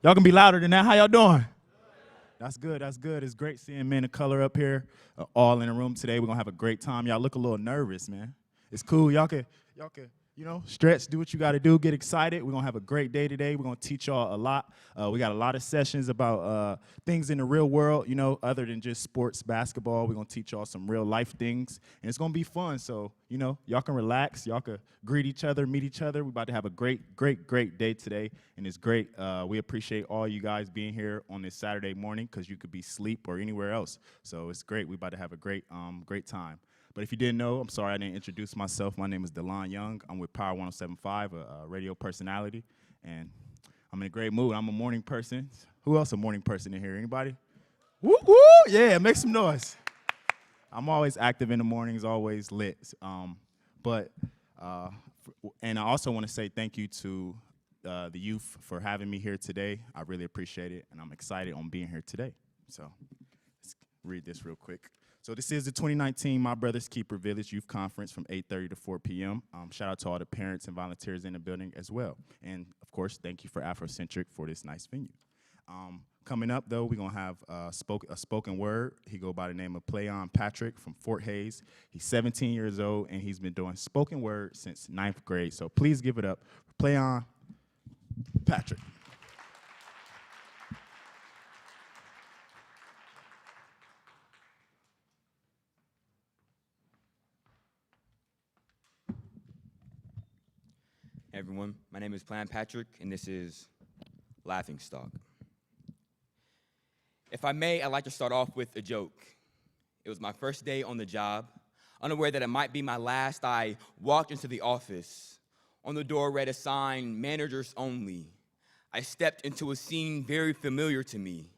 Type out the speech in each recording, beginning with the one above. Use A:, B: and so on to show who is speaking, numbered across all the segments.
A: Y'all can be louder than that. How y'all doing? That's good. That's good. It's great seeing men of color up here, all in the room today. We're gonna have a great time. Y'all look a little nervous, man. It's cool. Y'all can, stretch, do what you got to do, get excited. We're gonna have a great day today. We're gonna teach y'all a lot. We got a lot of sessions about things in the real world, other than just sports, basketball. We're gonna teach y'all some real life things, and it's gonna be fun. So, y'all can relax. Y'all can greet each other, meet each other. We're about to have a great, great, great day today, and it's great. We appreciate all you guys being here on this Saturday morning because you could be asleep or anywhere else. So it's great. We're about to have a great, great time. But if you didn't know, I'm sorry I didn't introduce myself. My name is DeLon Young. I'm with Power 107.5, a radio personality, and I'm in a great mood. I'm a morning person. Who else a morning person in here? Anybody? Woo, woo! Yeah, make some noise. I'm always active in the mornings, always lit. And I also want to say thank you to the youth for having me here today. I really appreciate it, and I'm excited on being here today. So let's read this real quick. So this is the 2019 My Brother's Keeper Village Youth Conference from 8:30 to 4 p.m. Shout out to all the parents and volunteers in the building as well. And, of course, thank you for Afrocentric for this nice venue. Coming up, though, we're going to have a spoken word. He go by the name of Playon Patrick from Fort Hays. He's 17 years old, and he's been doing spoken word since 9th grade. So please give it up for Playon Patrick.
B: Hey everyone, my name is Plan Patrick, and this is Laughing Stock. If I may, I'd like to start off with a joke. It was my first day on the job. Unaware that it might be my last, I walked into the office. On the door read a sign, "Managers Only." I stepped into a scene very familiar to me.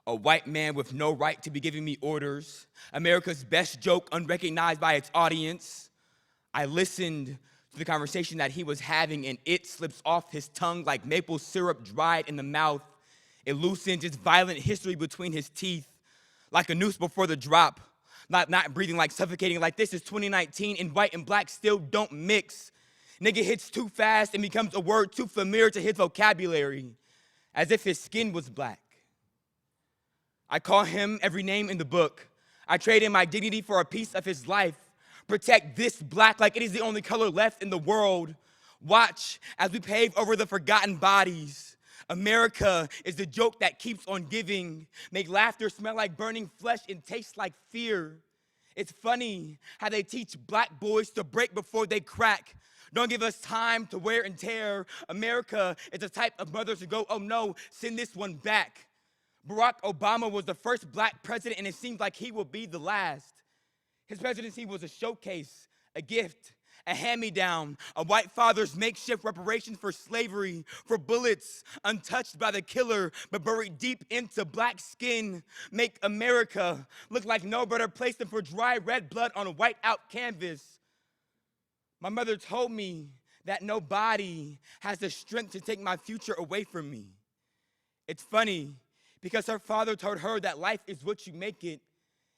B: A white man with no right to be giving me orders. America's best joke unrecognized by its audience. I listened to the conversation that he was having, and it slips off his tongue like maple syrup dried in the mouth. It loosens its violent history between his teeth, like a noose before the drop, not breathing, like suffocating, like this is 2019, and white and black still don't mix. Nigga hits too fast and becomes a word too familiar to his vocabulary, as if his skin was black. I call him every name in the book. I trade in my dignity for a piece of his life. Protect this black like it is the only color left in the world. Watch as we pave over the forgotten bodies. America is the joke that keeps on giving. Make laughter smell like burning flesh and taste like fear. It's funny how they teach black boys to break before they crack. Don't give us time to wear and tear. America is the type of mothers who go, "Oh no, send this one back." Barack Obama was the first black president, and it seems like he will be the last. His presidency was a showcase, a gift, a hand-me-down, a white father's makeshift reparation for slavery, for bullets untouched by the killer, but buried deep into black skin. Make America look like no better place than for dry red blood on a white-out canvas. My mother told me that nobody has the strength to take my future away from me. It's funny, because her father told her that life is what you make it.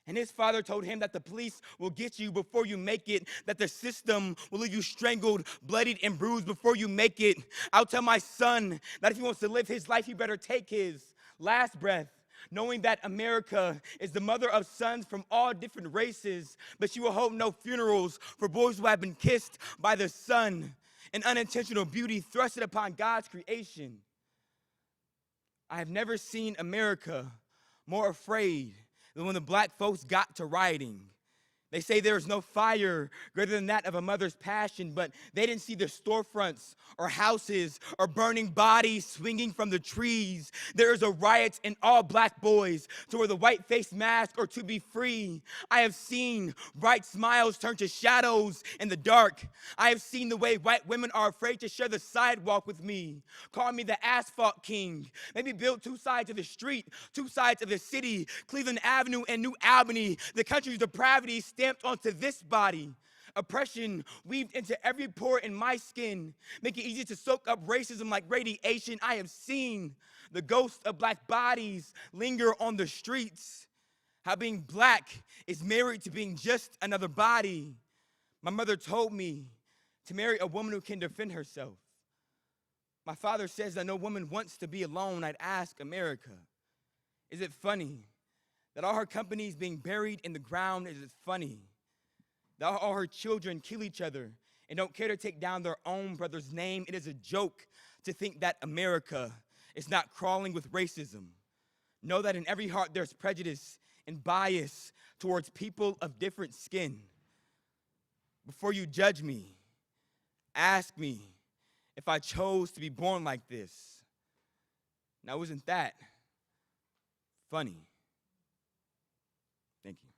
B: And his father told him that the police will get you before you make it, that the system will leave you strangled, bloodied, and bruised before you make it. I'll tell my son that if he wants to live his life, he better take his last breath, knowing that America is the mother of sons from all different races, but she will hold no funerals for boys who have been kissed by the sun, an unintentional beauty thrusted upon God's creation. I have never seen America more afraid than when the black folks got to rioting. They say there is no fire greater than that of a mother's passion, but they didn't see the storefronts or houses or burning bodies swinging from the trees. There is a riot in all black boys to wear the white face mask or to be free. I have seen bright smiles turn to shadows in the dark. I have seen the way white women are afraid to share the sidewalk with me. Call me the asphalt king. Maybe build two sides of the street, two sides of the city, Cleveland Avenue and New Albany. The country's depravity stamped onto this body. Oppression weaved into every pore in my skin, make it easy to soak up racism like radiation. I have seen the ghosts of black bodies linger on the streets. How being black is married to being just another body. My mother told me to marry a woman who can defend herself. My father says that no woman wants to be alone. I'd ask America, is it funny that all her companies being buried in the ground? Is it funny that all her children kill each other and don't care to take down their own brother's name? It is a joke to think that America is not crawling with racism. Know that in every heart there's prejudice and bias towards people of different skin. Before you judge me, ask me if I chose to be born like this. Now, isn't that funny? Thank you.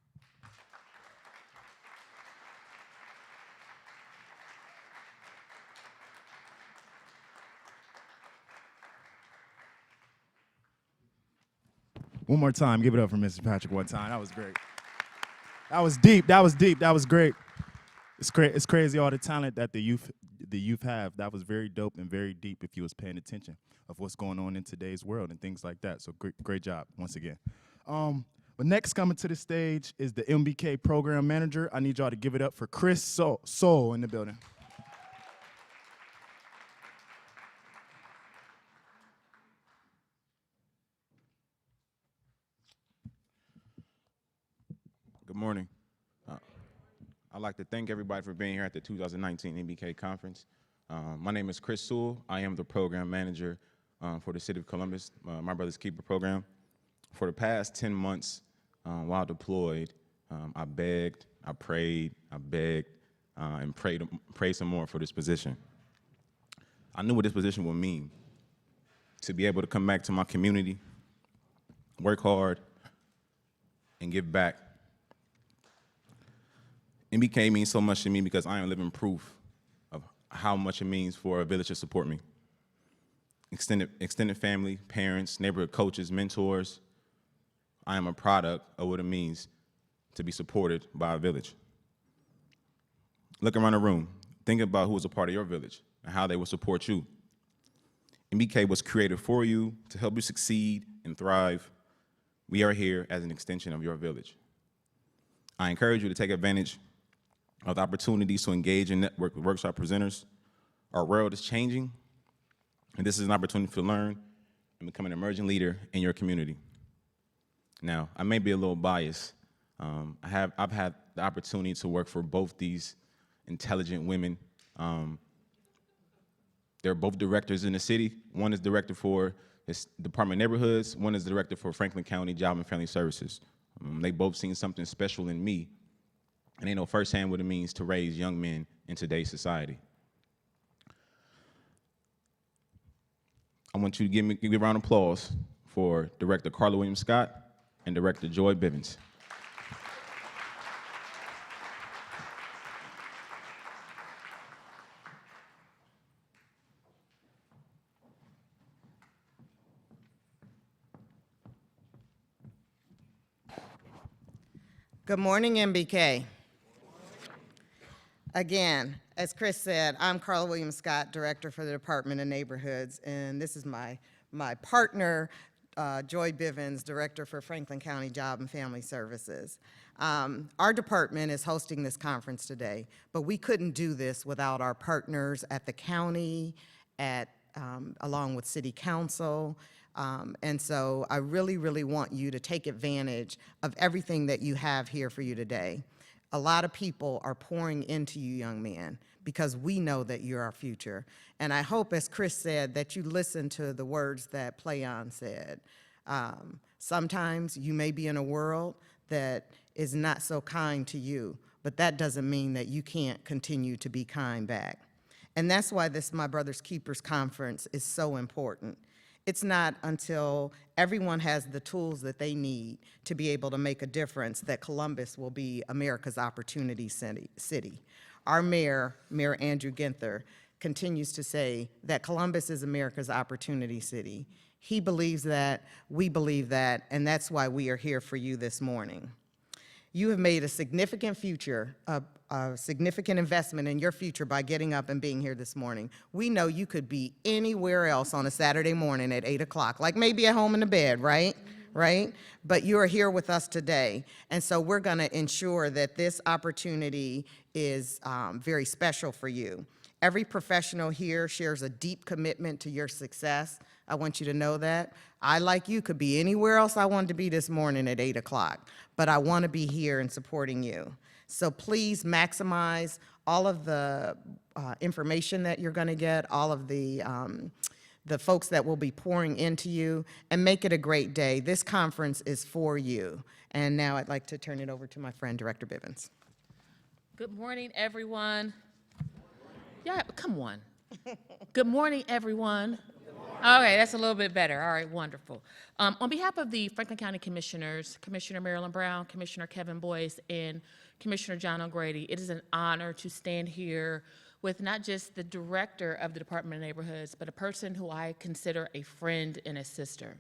A: One more time, give it up for Mr. Patrick one time. That was great. That was deep. That was deep. That was great. It's crazy all the talent that the youth have. That was very dope and very deep if you was paying attention of what's going on in today's world and things like that. So great job once again. But next coming to the stage is the Mbk Program Manager. I need y'all to give it up for Chris Soul in the building.
C: Good morning. I'd like to thank everybody for being here at the 2019 Mbk Conference. My name is Chris Sewell. I am the Program Manager for the City of Columbus, My Brother's Keeper program. For the past 10 months while deployed, I begged, I prayed, I begged, and prayed some more for this position. I knew what this position would mean, to be able to come back to my community, work hard, and give back. Mbk means so much to me because I am living proof of how much it means for a village to support me. Extended family, parents, neighborhood coaches, mentors. I am a product of what it means to be supported by a village. Look around the room. Think about who is a part of your village and how they will support you. Mbk was created for you to help you succeed and thrive. We are here as an extension of your village. I encourage you to take advantage of the opportunities to engage and network with workshop presenters. Our world is changing, and this is an opportunity to learn and become an emerging leader in your community. Now, I may be a little biased. I've had the opportunity to work for both these intelligent women. They're both directors in the city. One is director for the Department of Neighborhoods. One is director for Franklin County Job and Family Services. They both seen something special in me, and they know firsthand what it means to raise young men in today's society. I want you to give a round of applause for Director Carla Williams Scott and Director Joy Bivens.
D: Good morning, MBK. Again, as Chris said, I'm Carla Williams Scott, Director for the Department of Neighborhoods, and this is my partner, Joy Bivens, Director for Franklin County Job and Family Services. Our department is hosting this conference today, but we couldn't do this without our partners at the county, along with City Council. And so I really, really want you to take advantage of everything that you have here for you today. A lot of people are pouring into you, young men, because we know that you're our future. And I hope, as Chris said, that you listen to the words that Playon said. Sometimes you may be in a world that is not so kind to you, but that doesn't mean that you can't continue to be kind back. And that's why this My Brother's Keepers Conference is so important. It's not until everyone has the tools that they need to be able to make a difference that Columbus will be America's opportunity city. Our mayor, Mayor Andrew Ginther, continues to say that Columbus is America's opportunity city. He believes that, we believe that, and that's why we are here for you this morning. You have made a significant significant investment in your future by getting up and being here this morning. We know you could be anywhere else on a Saturday morning at 8 o'clock, like maybe at home in the bed, right? Right? But you are here with us today. And so we're gonna ensure that this opportunity is very special for you. Every professional here shares a deep commitment to your success. I want you to know that. I, like you, could be anywhere else I wanted to be this morning at 8 o'clock, but I want to be here and supporting you. So please maximize all of the information that you're going to get, all of the folks that will be pouring into you, and make it a great day. This conference is for you. And now I'd like to turn it over to my friend, Director Bivens.
E: Good morning, everyone. Yeah, come on. Good morning, everyone. Okay, that's a little bit better. All right, wonderful. On behalf of the Franklin County Commissioners, Commissioner Marilyn Brown, Commissioner Kevin Boyce, and Commissioner John O'Grady, it is an honor to stand here with not just the director of the Department of Neighborhoods, but a person who I consider a friend and a sister.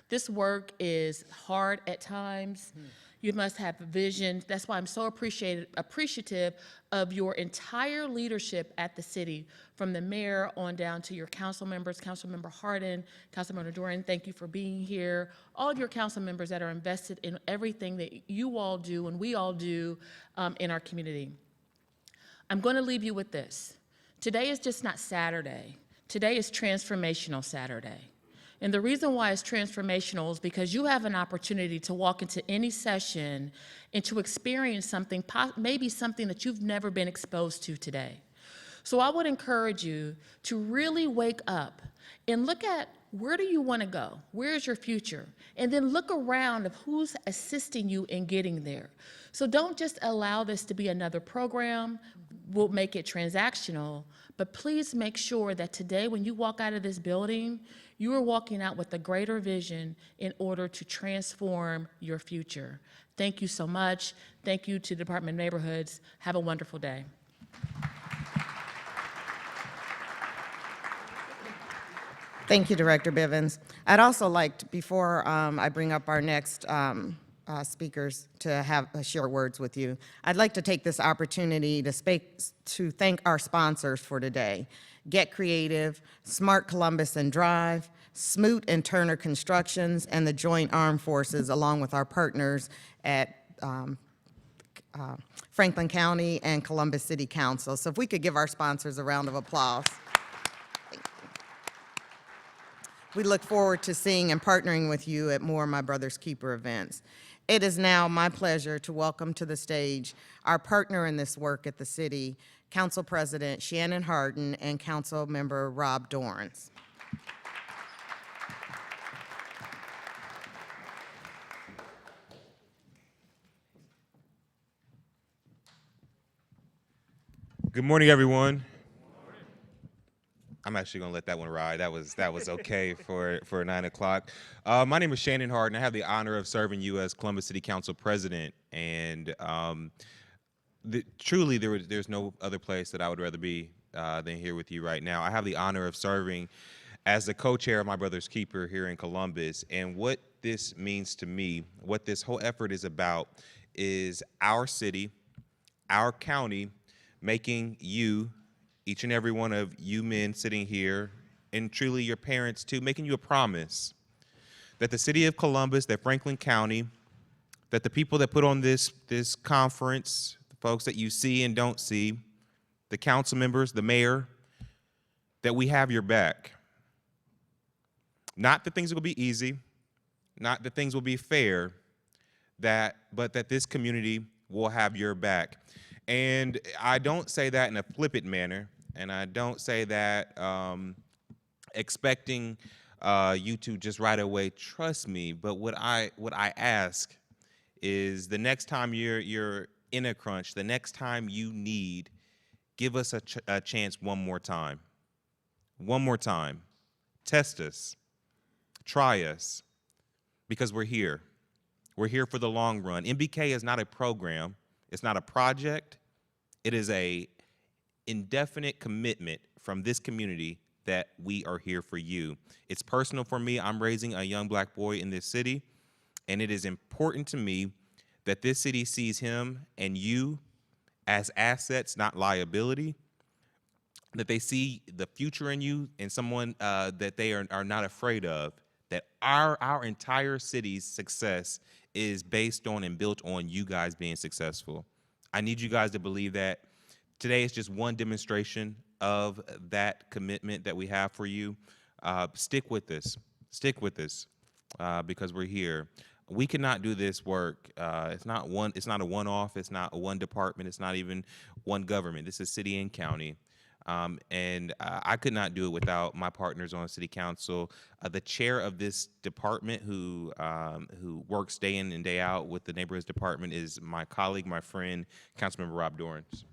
E: This work is hard at times. You must have vision. That's why I'm so appreciative of your entire leadership at the city, from the mayor on down to your council members, Councilmember Harden, Councilmember Dorrance, thank you for being here. All of your council members that are invested in everything that you all do and we all do in our community. I'm going to leave you with this. Today is just not Saturday. Today is Transformational Saturday. And the reason why it's transformational is because you have an opportunity to walk into any session and to experience something, maybe something that you've never been exposed to today. So I would encourage you to really wake up and look at, where do you want to go? Where is your future? And then look around of who's assisting you in getting there. So don't just allow this to be another program. We'll make it transactional, but please make sure that today when you walk out of this building, you are walking out with a greater vision in order to transform your future. Thank you so much. Thank you to the Department of Neighborhoods. Have a wonderful day.
D: Thank you, Director Bivens. I'd also like to, before I bring up our next speakers to have share words with you, I'd like to take this opportunity to thank our sponsors for today. Get Creative, Smart Columbus and Drive, Smoot and Turner Constructions, and the Joint Armed Forces, along with our partners at Franklin County and Columbus City Council. So if we could give our sponsors a round of applause. We look forward to seeing and partnering with you at more My Brother's Keeper events. It is now my pleasure to welcome to the stage our partner in this work at the city, Council President Shannon Harden and Councilmember Rob Dorrance.
C: Good morning, everyone. I'm actually gonna let that one ride. That was okay for 9 o'clock. My name is Shannon Harden. I have the honor of serving you as Columbus City Council President, and truly there's no other place that I would rather be than here with you right now. I have the honor of serving as the co-chair of My Brother's Keeper here in Columbus, and what this means to me, what this whole effort is about, is our city, our county, making you, each and every one of you men sitting here, and truly your parents too, making you a promise that the city of Columbus, that Franklin County, that the people that put on this conference, the folks that you see and don't see, the council members, the mayor, that we have your back. Not that things will be easy, not that things will be fair, but that this community will have your back. And I don't say that in a flippant manner, and I don't say that expecting you to just right away trust me. But what I ask is, the next time you're in a crunch, the next time you need, give us a chance one more time. One more time. Test us. Try us. Because we're here. We're here for the long run. Mbk is not a program. It's not a project. It is a indefinite commitment from this community that we are here for you. It's personal for me. I'm raising a young black boy in this city, and it is important to me that this city sees him and you as assets, not liability, that they see the future in you and someone that they are not afraid of, that our entire city's success is based on and built on you guys being successful. I need you guys to believe that. Today is just one demonstration of that commitment that we have for you. Stick with this. Stick with this because we're here. We cannot do this work. It's not a one-off. It's not a one department. It's not even one government. This is city and county. I could not do it without my partners on city council. The chair of this department who works day in and day out with the neighborhoods department is my colleague, my friend, Councilmember Dorrance.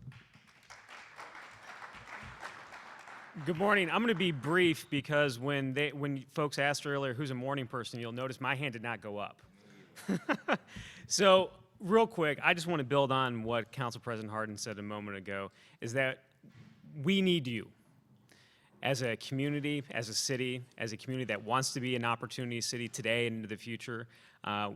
F: Good morning. I'm going to be brief because when folks asked earlier who's a morning person, you'll notice my hand did not go up. So real quick, I just want to build on what Council President Harden said a moment ago, is that we need you as a community, as a city, as a community that wants to be an opportunity city today and into the future.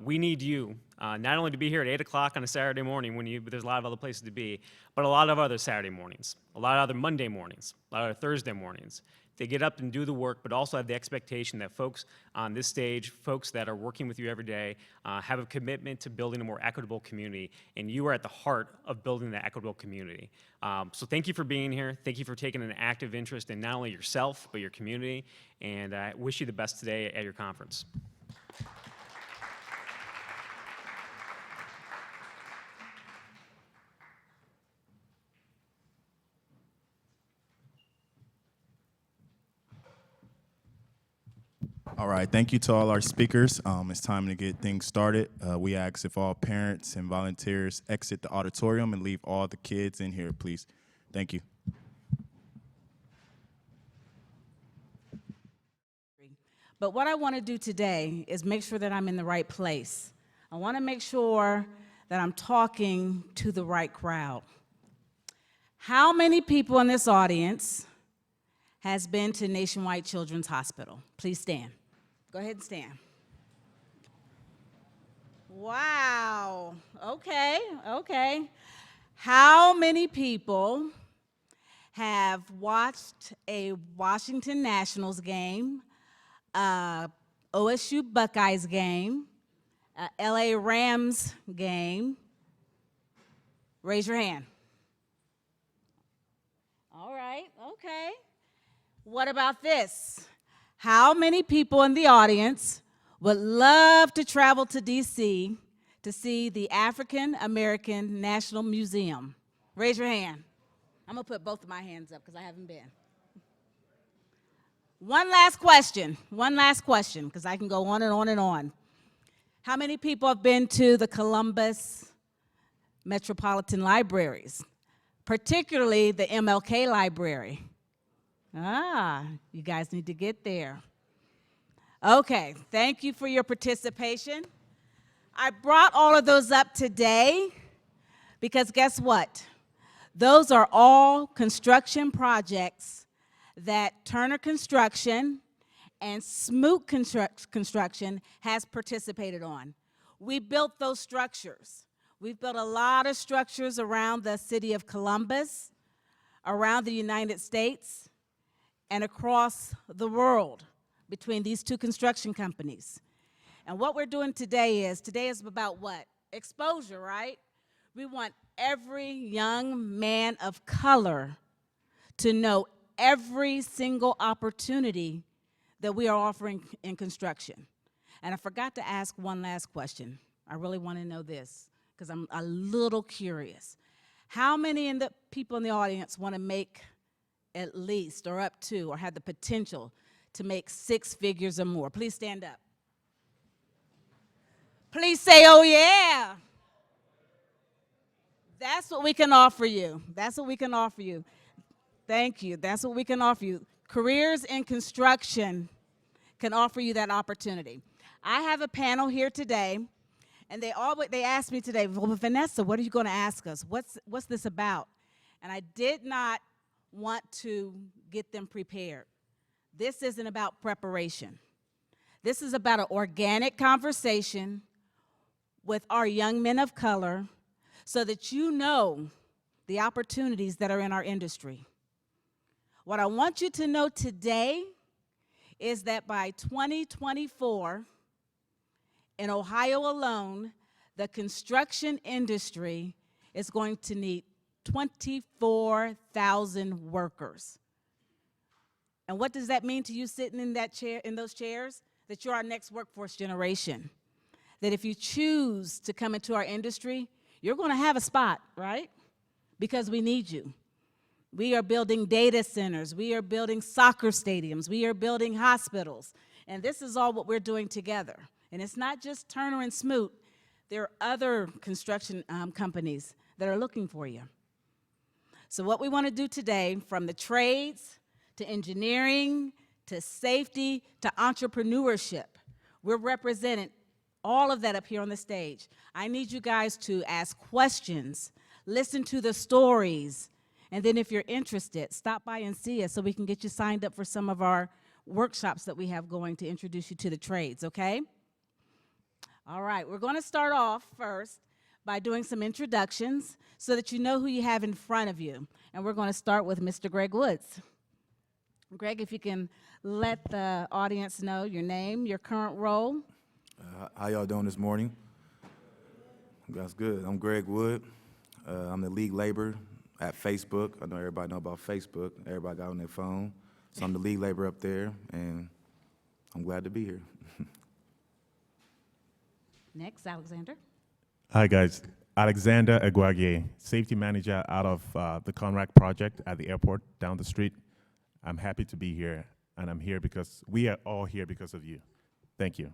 F: We need you, not only to be here at 8 o'clock on a Saturday morning when there's a lot of other places to be, but a lot of other Saturday mornings, a lot of other Monday mornings, a lot of other Thursday mornings. They get up and do the work, but also have the expectation that folks on this stage, folks that are working with you every day, have a commitment to building a more equitable community, and you are at the heart of building that equitable community. So thank you for being here. Thank you for taking an active interest in not only yourself, but your community, and I wish you the best today at your conference.
A: All right, thank you to all our speakers. It's time to get things started. We ask if all parents and volunteers exit the auditorium and leave all the kids in here, please. Thank you.
G: But what I want to do today is make sure that I'm in the right place. I want to make sure that I'm talking to the right crowd. How many people in this audience has been to Nationwide Children's Hospital? Please stand. Go ahead and stand. Wow. Okay. How many people have watched a Washington Nationals game, OSU Buckeyes game, LA Rams game? Raise your hand. All right, okay. What about this? How many people in the audience would love to travel to DC to see the African American National Museum? Raise your hand. I'm gonna put both of my hands up because I haven't been. One last question, because I can go on and on and on. How many people have been to the Columbus Metropolitan Libraries, particularly the MLK Library? You guys need to get there. Okay, thank you for your participation. I brought all of those up today because guess what? Those are all construction projects that Turner Construction and Smoot Construction has participated on. We built those structures. We've built a lot of structures around the city of Columbus, around the United States, and across the world between these two construction companies. And what we're doing today is about what? Exposure, right? We want every young man of color to know every single opportunity that we are offering in construction. And I forgot to ask one last question. I really want to know this because I'm a little curious. How many of the people in the audience want to make at least, or up to, or have the potential to make 6 figures or more? Please stand up. Please say, oh yeah. That's what we can offer you. That's what we can offer you. Thank you. That's what we can offer you. Careers in construction can offer you that opportunity. I have a panel here today, and they asked me today, well, Vanessa, what are you going to ask us? What's this about? And I did not want to get them prepared. This isn't about preparation. This is about an organic conversation with our young men of color so that you know the opportunities that are in our industry. What I want you to know today is that by 2024, in Ohio alone, the construction industry is going to need 24,000 workers. And what does that mean to you sitting in that chair, in those chairs? That you're our next workforce generation. That if you choose to come into our industry, you're going to have a spot, right? Because we need you. We are building data centers. We are building soccer stadiums. We are building hospitals. And this is all what we're doing together. And it's not just Turner and Smoot. There are other construction companies that are looking for you. So what we want to do today, from the trades to engineering to safety to entrepreneurship, we're representing all of that up here on the stage. I need you guys to ask questions, listen to the stories, and then if you're interested, stop by and see us so we can get you signed up for some of our workshops that we have going to introduce you to the trades, okay? All right, we're going to start off first by doing some introductions so that you know who you have in front of you. And we're going to start with Mr. Greg Woods. Greg, if you can let the audience know your name, your current role.
H: How y'all doing this morning? That's good. I'm Greg Wood. I'm the league laborer at Facebook. I know everybody know about Facebook. Everybody got on their phone. So I'm the league laborer up there, and I'm glad to be here.
G: Next, Alexander.
I: Hi, guys. Alexander Aguagie, safety manager out of the Conrack project at the airport down the street. I'm happy to be here, and I'm here because we are all here because of you. Thank you.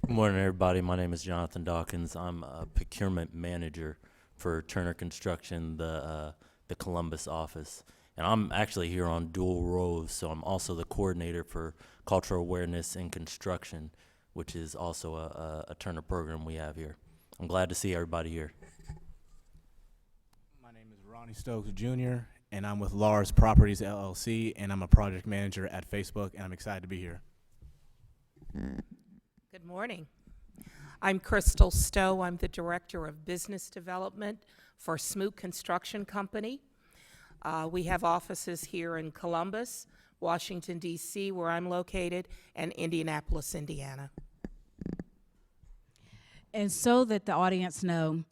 J: Good morning, everybody. My name is Jonathan Dawkins. I'm a procurement manager for Turner Construction, the Columbus office. And I'm actually here on dual roles, so I'm also the coordinator for cultural awareness in construction, which is also a Turner program we have here. I'm glad to see everybody here.
K: My name is Ronnie Stokes Jr., and I'm with Lars Properties, LLC, and I'm a project manager at Facebook, and I'm excited to be here.
L: Good morning. I'm Crystal Stowe. I'm the Director of Business Development for Smoot Construction Company. We have offices here in Columbus, Washington, D.C., where I'm located, and Indianapolis, Indiana.
G: And so that the audience know,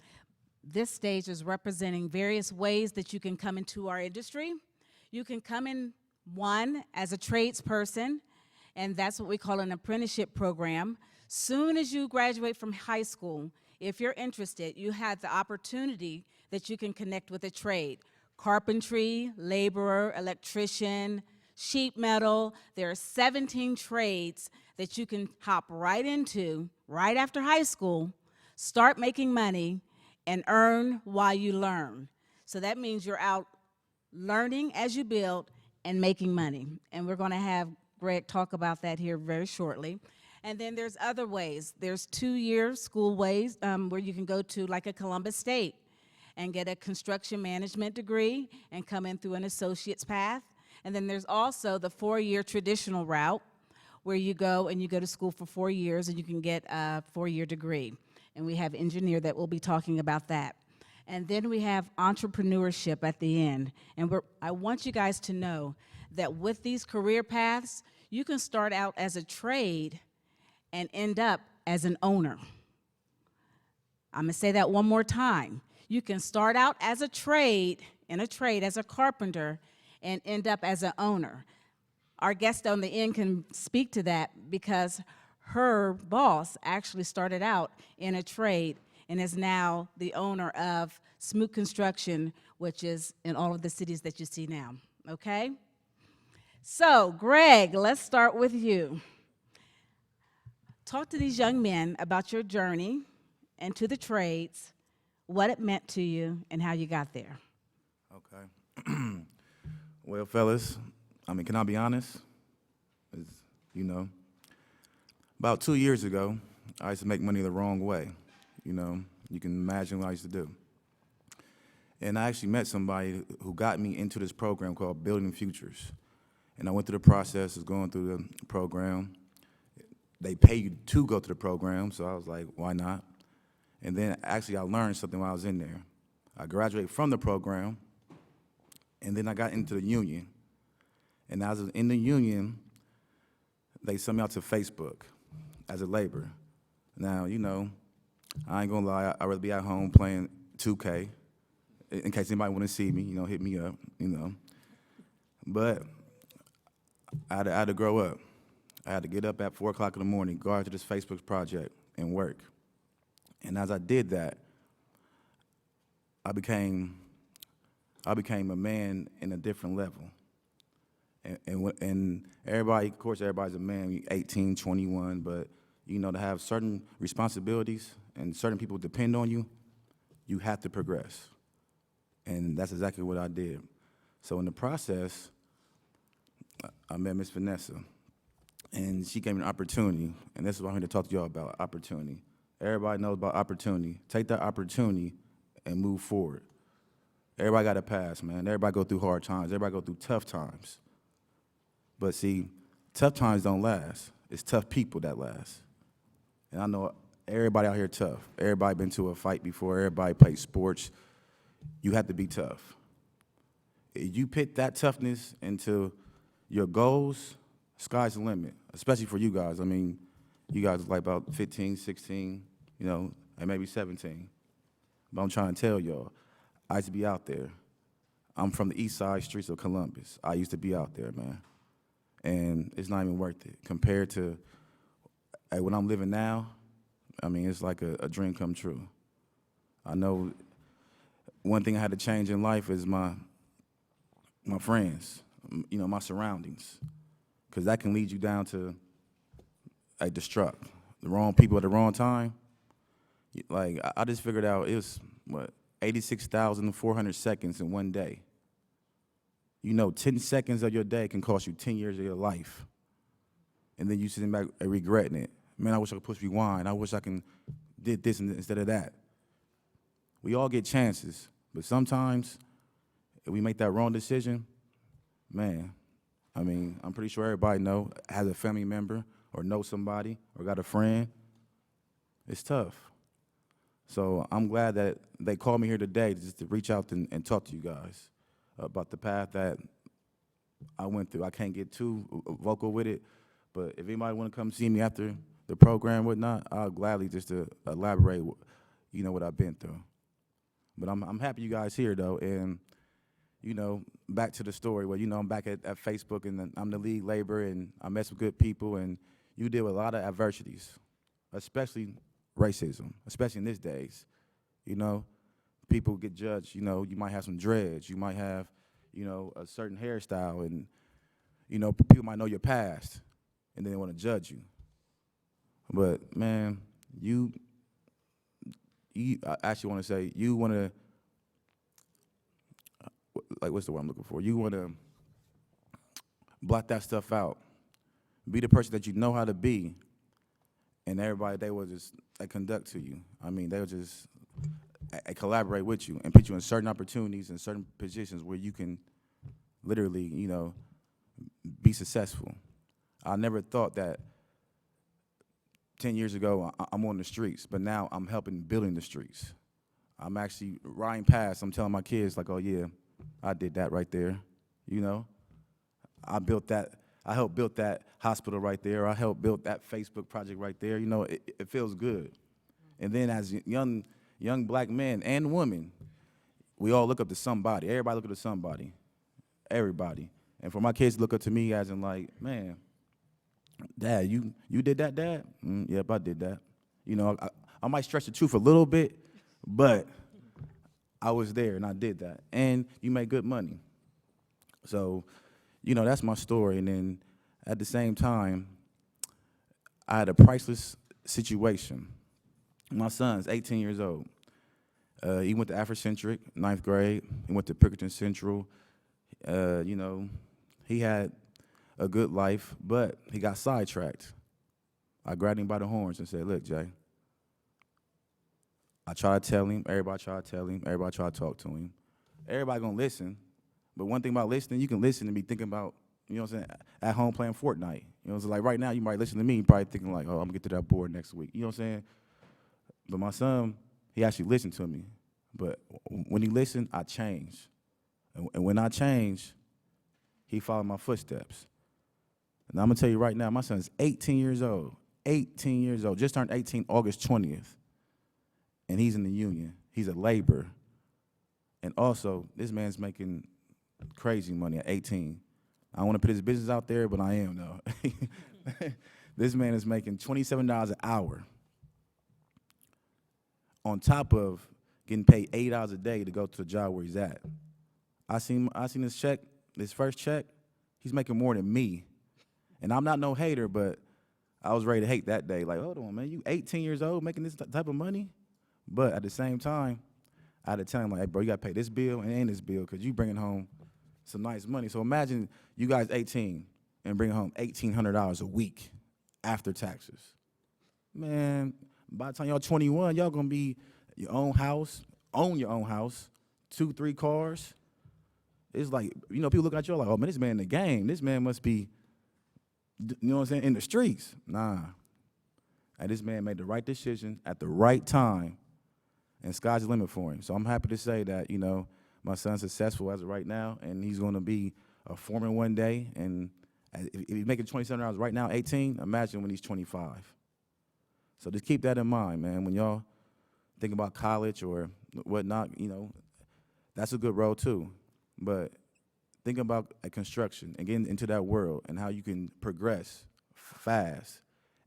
G: this stage is representing various ways that you can come into our industry. You can come in, one, as a tradesperson, and that's what we call an apprenticeship program. Soon as you graduate from high school, if you're interested, you have the opportunity that you can connect with a trade. Carpentry, laborer, electrician, sheet metal. There are 17 trades that you can hop right into right after high school, start making money, and earn while you learn. So that means you're out learning as you build and making money. And we're going to have Greg talk about that here very shortly. And then there's other ways. There's 2-year school ways where you can go to like a Columbus State and get a construction management degree and come in through an associate's path. And then there's also the 4-year traditional route where you go to school for 4 years and you can get a 4-year degree. And we have engineer that will be talking about that. And then we have entrepreneurship at the end. And I want you guys to know that with these career paths, you can start out as a trade and end up as an owner. I'm gonna say that one more time. You can start out as a trade, as a carpenter, and end up as an owner. Our guest on the end can speak to that because her boss actually started out in a trade and is now the owner of Smoot Construction, which is in all of the cities that you see now, okay? So, Greg, let's start with you. Talk to these young men about your journey into the trades, what it meant to you, and how you got there.
H: Okay. Well, fellas, can I be honest? About 2 years ago, I used to make money the wrong way. You can imagine what I used to do. And I actually met somebody who got me into this program called Building Futures. And I went through the process of going through the program. They pay you to go through the program, so I was like, why not? And then actually I learned something while I was in there. I graduated from the program, and then I got into the union. And as I was in the union, they sent me out to Facebook as a laborer. Now, I ain't gonna lie, I'd rather be at home playing 2K. In case anybody want to see me, hit me up, But I had to grow up. I had to get up at 4 o'clock in the morning, go out to this Facebook project and work. And as I did that, I became a man in a different level. And everybody, of course, everybody's a man, 18, 21, but, to have certain responsibilities and certain people depend on you, you have to progress. And that's exactly what I did. So in the process, I met Miss Vanessa, and she gave me an opportunity, and this is what I'm here to talk to y'all about, opportunity. Everybody knows about opportunity. Take that opportunity and move forward. Everybody got a pass, man. Everybody go through hard times. Everybody go through tough times. But see, tough times don't last. It's tough people that last. And I know everybody out here tough. Everybody been to a fight before. Everybody played sports. You have to be tough. If you put that toughness into your goals, sky's the limit, especially for you guys. I mean, you guys are like about 15, 16, and maybe 17. But I'm trying to tell y'all, I used to be out there. I'm from the east side streets of Columbus. I used to be out there, man. And it's not even worth it. Compared to what I'm living now, I mean, it's like a dream come true. I know one thing I had to change in life is my friends, my surroundings, because that can lead you down to a destruct. The wrong people at the wrong time. Like, I just figured out it was, 86,400 seconds in one day. 10 seconds of your day can cost you 10 years of your life. And then you sitting back and regretting it. Man, I wish I could push rewind. I wish I did this instead of that. We all get chances, but sometimes if we make that wrong decision, man, I mean, I'm pretty sure everybody has a family member or knows somebody or got a friend. It's tough. So I'm glad that they called me here today just to reach out and talk to you guys about the path that I went through. I can't get too vocal with it, but if anybody want to come see me after the program and whatnot, I'll gladly just to elaborate, what I've been through. But I'm happy you guys here, though, and, back to the story. Well, I'm back at Facebook, and I'm the lead laborer, and I mess with good people, and you deal with a lot of adversities, especially racism, especially in these days. People get judged. You might have some dreads. You might have, a certain hairstyle, and, people might know your past, and then they want to judge you. But, man, I actually want to say, you want to, what's the word I'm looking for? You want to block that stuff out. Be the person that you know how to be, and everybody, they will just conduct to you. I mean, they'll just collaborate with you and put you in certain opportunities and certain positions where you can literally, be successful. I never thought that 10 years ago I'm on the streets, but now I'm helping building the streets. I'm actually riding past, I'm telling my kids, like, oh yeah, I did that right there, I built that, I helped build that hospital right there, I helped build that Facebook project right there, it feels good. And then as young black men and women, we all look up to somebody. Everybody look up to somebody. Everybody. And for my kids to look up to me as in like, man, Dad, you did that, Dad? Yep, I did that. I might stretch the truth a little bit, but I was there and I did that. And you make good money. So, that's my story. And then at the same time, I had a priceless situation. My son's 18 years old. He went to Afrocentric, 9th grade. He went to Pickerton Central. He had a good life, but he got sidetracked. I grabbed him by the horns and said, look, Jay, I try to tell him, everybody try to tell him, everybody try to talk to him. Everybody gonna listen, but one thing about listening, you can listen and be thinking about, at home playing Fortnite. So like right now, you might listen to me, probably thinking like, oh, I'm gonna get to that board next week. You know what I'm saying? But my son, he actually listened to me. But when he listened, I changed. And when I changed, he followed my footsteps. And I'm going to tell you right now, my son's 18 years old. 18 years old. Just turned 18 August 20th. and he's in the union. He's a laborer. And also, this man's making crazy money at 18. I don't want to put his business out there, but I am, though. This man is making $27 an hour on top of getting paid $8 a day to go to the job where he's at. I seen his check, his first check, he's making more than me. And I'm not no hater, but I was ready to hate that day. Like, hold on, man, you 18 years old making this type of money? But at the same time, I had to tell him, like, hey, bro, you got to pay this bill and this bill because you bringing home some nice money. So imagine you guys 18 and bringing home $1,800 a week after taxes. Man, by the time y'all 21, y'all going to be your own house, own your own house, 2, 3 cars. It's like, you know, people look at you like, oh, man, this man in the game. This man must be, you know what I'm saying, in the streets. Nah. And this man made the right decision at the right time, and sky's the limit for him. So I'm happy to say that, you know, my son's successful as of right now, and he's going to be a foreman one day. And if he's making $27 right now, 18, imagine when he's 25. So just keep that in mind, man. When y'all think about college or whatnot, you know, that's a good road too. But think about construction and getting into that world and how you can progress fast.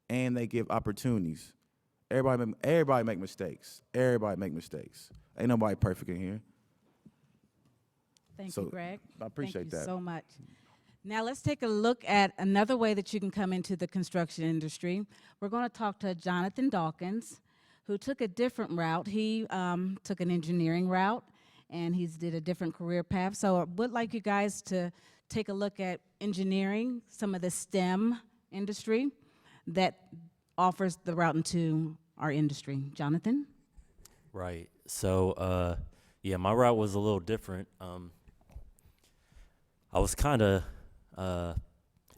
H: And they give opportunities. Everybody make mistakes. Everybody make mistakes. Ain't nobody perfect in here.
G: Thank you, Greg.
H: I appreciate that.
G: Thank you so much. Now let's take a look at another way that you can come into the construction industry. We're going to talk to Jonathan Dawkins, who took a different route. He took an engineering route, and he's did a different career path. So I would like you guys to take a look at engineering, some of the STEM industry that offers the route into our industry. Jonathan?
J: Right. So, yeah, my route was a little different. I was kind of,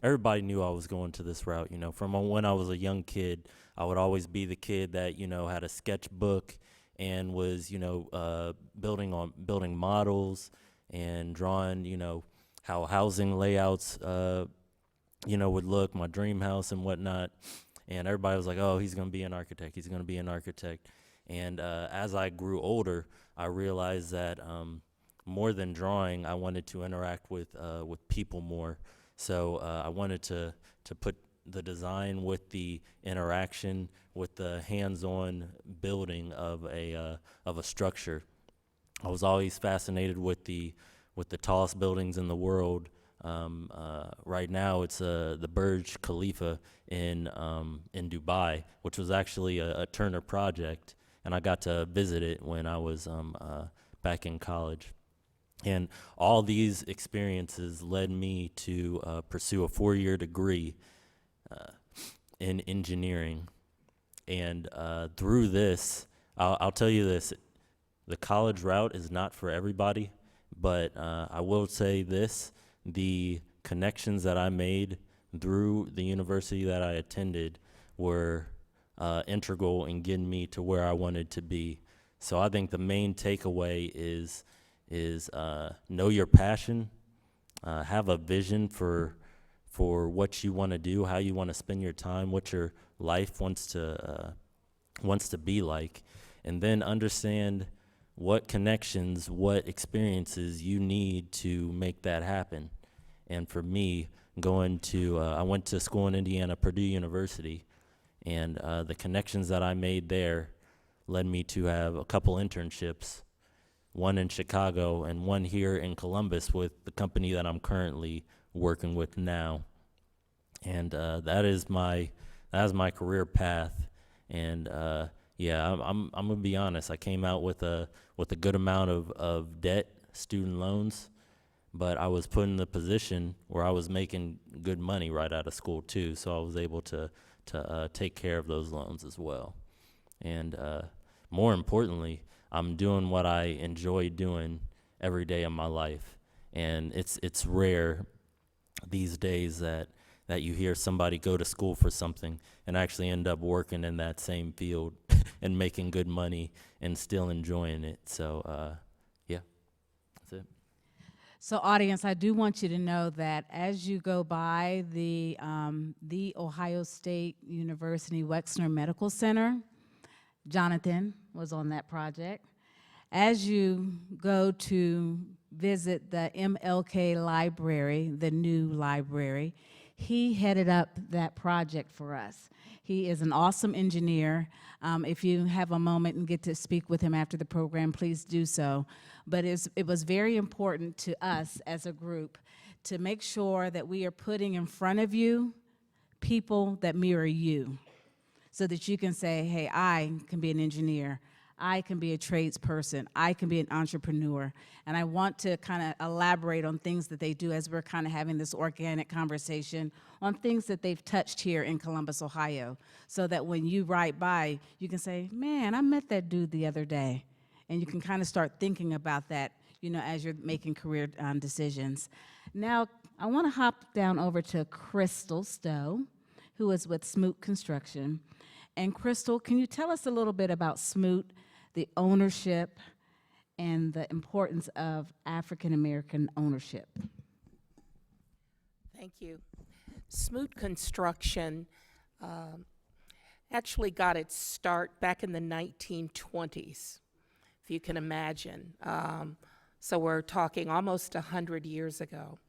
J: everybody knew I was going to this route, you know. From when I was a young kid, I would always be the kid that, you know, had a sketchbook and was, you know, building models and drawing, you know, how housing layouts, you know, would look, my dream house and whatnot. And everybody was like, oh, he's going to be an architect. He's going to be an architect. And as I grew older, I realized that more than drawing, I wanted to interact with people more. So I wanted to put the design with the interaction, with the hands-on building of a structure. I was always fascinated with the tallest buildings in the world. Right now, it's the Burj Khalifa in Dubai, which was actually a Turner project, and I got to visit it when I was back in college. And all these experiences led me to pursue a 4-year degree in engineering. And through this, I'll tell you this, the college route is not for everybody, but I will say this, the connections that I made through the university that I attended were integral in getting me to where I wanted to be. So I think the main takeaway is know your passion, have a vision for what you want to do, how you want to spend your time, what your life wants to be like, and then understand what connections, what experiences you need to make that happen. And for me, I went to school in Indiana, Purdue University, and the connections that I made there led me to have a couple internships, one in Chicago and one here in Columbus with the company that I'm currently working with now. And that is my career path. And yeah, I'm gonna be honest. I came out with a good amount of debt, student loans, but I was put in the position where I was making good money right out of school too. So I was able to take care of those loans as well. And more importantly, I'm doing what I enjoy doing every day of my life. And it's rare these days that you hear somebody go to school for something and actually end up working in that same field and making good money and still enjoying it. So, yeah, that's it.
G: So audience, I do want you to know that as you go by the Ohio State University Wexner Medical Center, Jonathan was on that project. As you go to visit the MLK library, the new library, he headed up that project for us. He is an awesome engineer. If you have a moment and get to speak with him after the program, please do so. But it was very important to us as a group to make sure that we are putting in front of you people that mirror you, so that you can say, hey, I can be an engineer, I can be a tradesperson, I can be an entrepreneur. And I want to kind of elaborate on things that they do as we're kind of having this organic conversation on things that they've touched here in Columbus, Ohio, so that when you ride by, you can say, man, I met that dude the other day. And you can kind of start thinking about that, you know, as you're making career decisions. Now, I want to hop down over to Crystal Stowe, who is with Smoot Construction. And Crystal, can you tell us a little bit about Smoot, the ownership, and the importance of African American ownership?
L: Thank you. Smoot Construction actually got its start back in the 1920s, if you can imagine. So we're talking almost 100 years ago.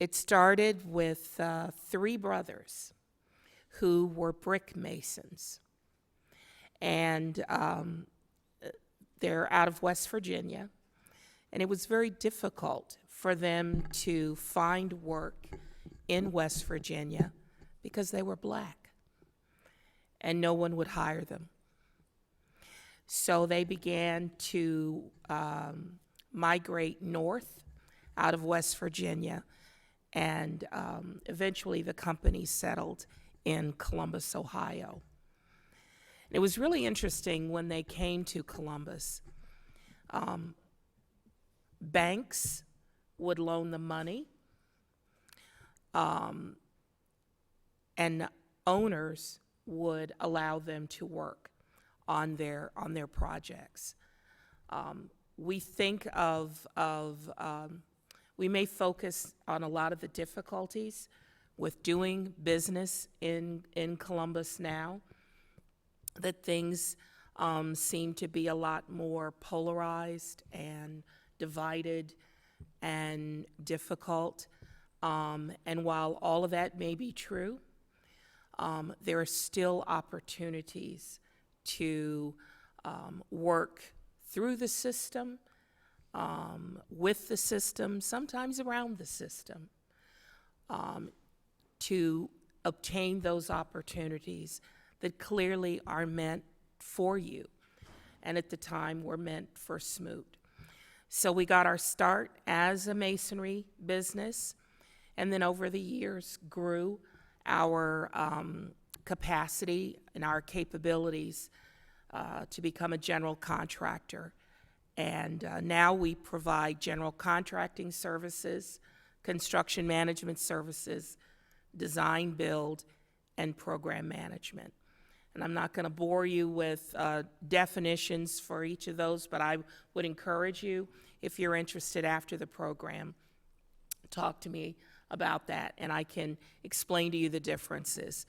L: It started with 3 brothers who were brick masons. And they're out of West Virginia. And it was very difficult for them to find work in West Virginia because they were black. And no one would hire them. So they began to migrate north out of West Virginia. And eventually the company settled in Columbus, Ohio. It was really interesting when they came to Columbus. Banks would loan them money, and owners would allow them to work on their projects. We think we may focus on a lot of the difficulties with doing business in Columbus now, that things seem to be a lot more polarized and divided and difficult. And while all of that may be true, there are still opportunities to work through the system, with the system, sometimes around the system, to obtain those opportunities that clearly are meant for you, and at the time were meant for Smoot. So we got our start as a masonry business, and then over the years grew our capacity and our capabilities to become a general contractor. And now we provide general contracting services, construction management services, design, build, and program management. And I'm not going to bore you with definitions for each of those, but I would encourage you, if you're interested after the program, talk to me about that, and I can explain to you the differences.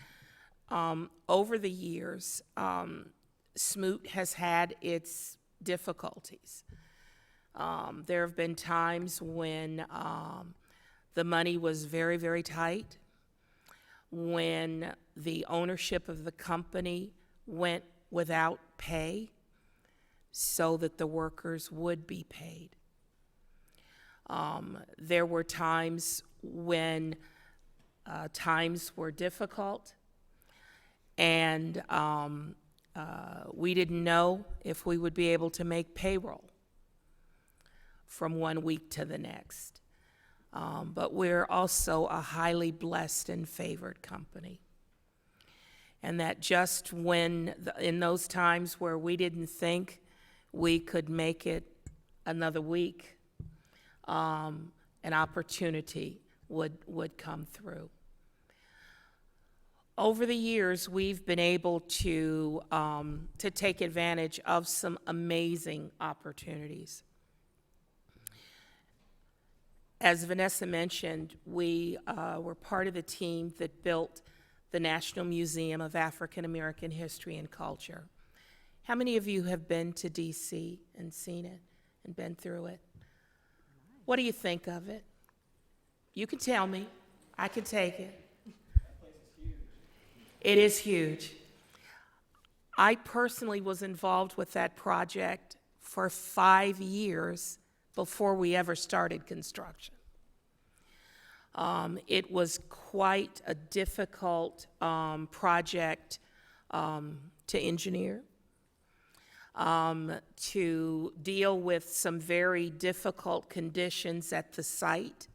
L: Over the years, Smoot has had its difficulties. There have been times when the money was very, very tight, when the ownership of the company went without pay so that the workers would be paid. There were times when times were difficult, and we didn't know if we would be able to make payroll from one week to the next. But we're also a highly blessed and favored company. And that just when, in those times where we didn't think we could make it another week, an opportunity would come through. Over the years, we've been able to take advantage of some amazing opportunities. As Vanessa mentioned, we were part of the team that built the National Museum of African American History and Culture. How many of you have been to DC and seen it and been through it? What do you think of it? You can tell me. I can take it. It is huge. I personally was involved with that project for 5 years before we ever started construction. It was quite a difficult project to engineer, to deal with some very difficult conditions at the site.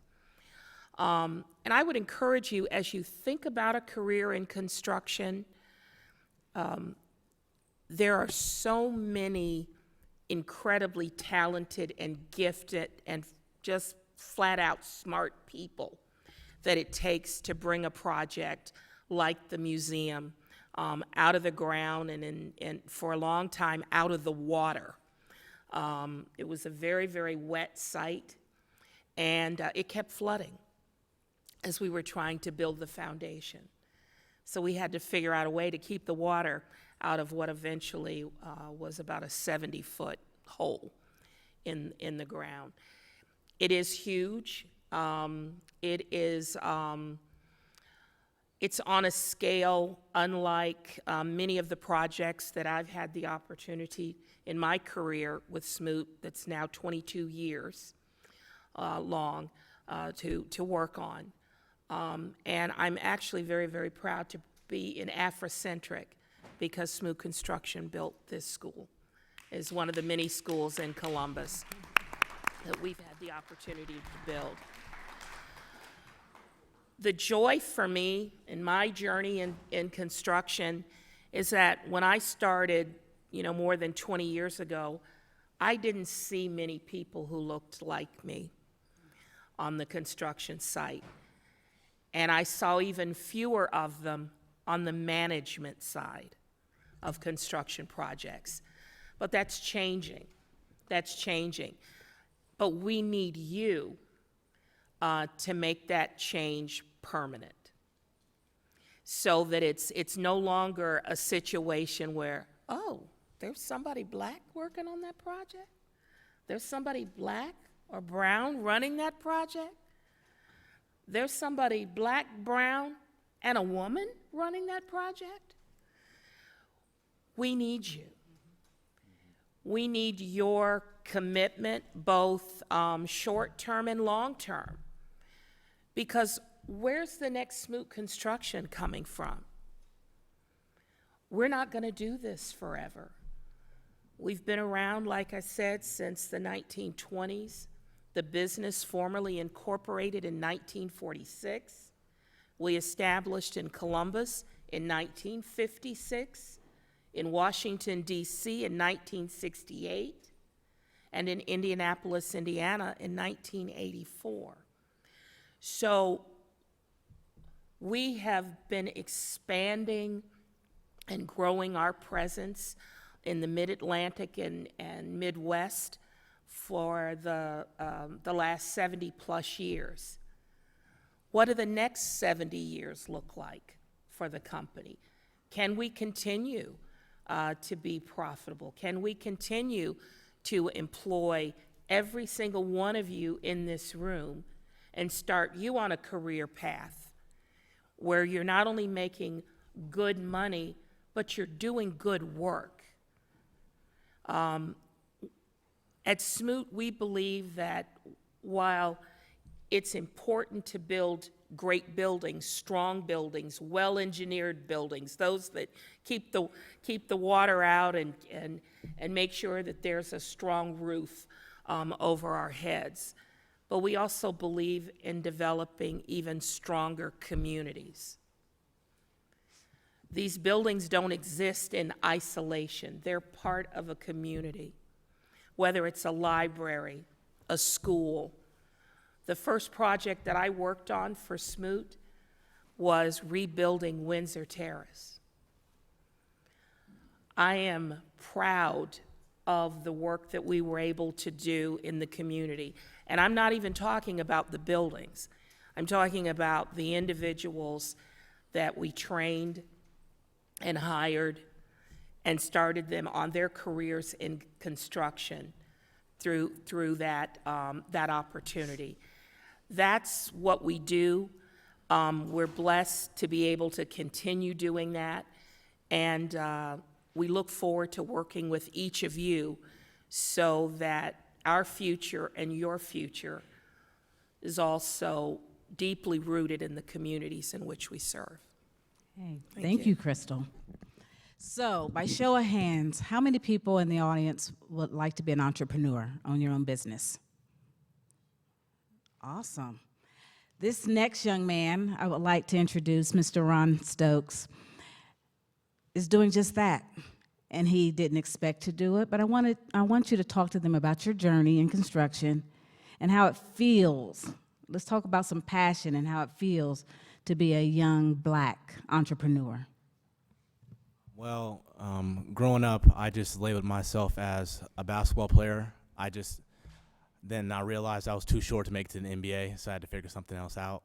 L: And I would encourage you, as you think about a career in construction, there are so many incredibly talented and gifted and just flat out smart people that it takes to bring a project like the museum out of the ground and for a long time out of the water. It was a very, very wet site, and it kept flooding as we were trying to build the foundation. So we had to figure out a way to keep the water out of what eventually was about a 70-foot hole in the ground. It is huge. It is, it's on a scale unlike many of the projects that I've had the opportunity in my career with Smoot, that's now 22 years long, to work on. And I'm actually very, very proud to be an Afrocentric because Smoot Construction built this school. It's one of the many schools in Columbus that we've had the opportunity to build. The joy for me in my journey in construction is that when I started, more than 20 years ago, I didn't see many people who looked like me on the construction site. And I saw even fewer of them on the management side of construction projects. But that's changing. That's changing. But we need you to make that change permanent, so that it's no longer a situation where, oh, there's somebody black working on that project? There's somebody black or brown running that project? There's somebody black, brown, and a woman running that project? We need you. We need your commitment, both short-term and long-term. Because where's the next Smoot Construction coming from? We're not going to do this forever. We've been around, like I said, since the 1920s. The business formally incorporated in 1946. We established in Columbus in 1956, in Washington, D.C. in 1968, and in Indianapolis, Indiana in 1984. So we have been expanding and growing our presence in the Mid-Atlantic and Midwest for the last 70-plus years. What do the next 70 years look like for the company? Can we continue to be profitable? Can we continue to employ every single one of you in this room and start you on a career path where you're not only making good money, but you're doing good work? At Smoot, we believe that while it's important to build great buildings, strong buildings, well-engineered buildings, those that keep the water out and make sure that there's a strong roof over our heads. But we also believe in developing even stronger communities. These buildings don't exist in isolation. They're part of a community, whether it's a library, a school. The first project that I worked on for Smoot was rebuilding Windsor Terrace. I am proud of the work that we were able to do in the community. And I'm not even talking about the buildings. I'm talking about the individuals that we trained and hired and started them on their careers in construction through that, that opportunity. That's what we do. We're blessed to be able to continue doing that, and we look forward to working with each of you so that our future and your future is also deeply rooted in the communities in which we serve.
G: Hey, thank you, Crystal. So, by show of hands, how many people in the audience would like to be an entrepreneur, own your own business? Awesome. This next young man I would like to introduce, Mr. Ron Stokes, is doing just that. And he didn't expect to do it, but I want you to talk to them about your journey in construction and how it feels. Let's talk about some passion and how it feels to be a young Black entrepreneur.
K: Well, growing up, I just labeled myself as a basketball player. Then I realized I was too short to make it to the NBA, so I had to figure something else out.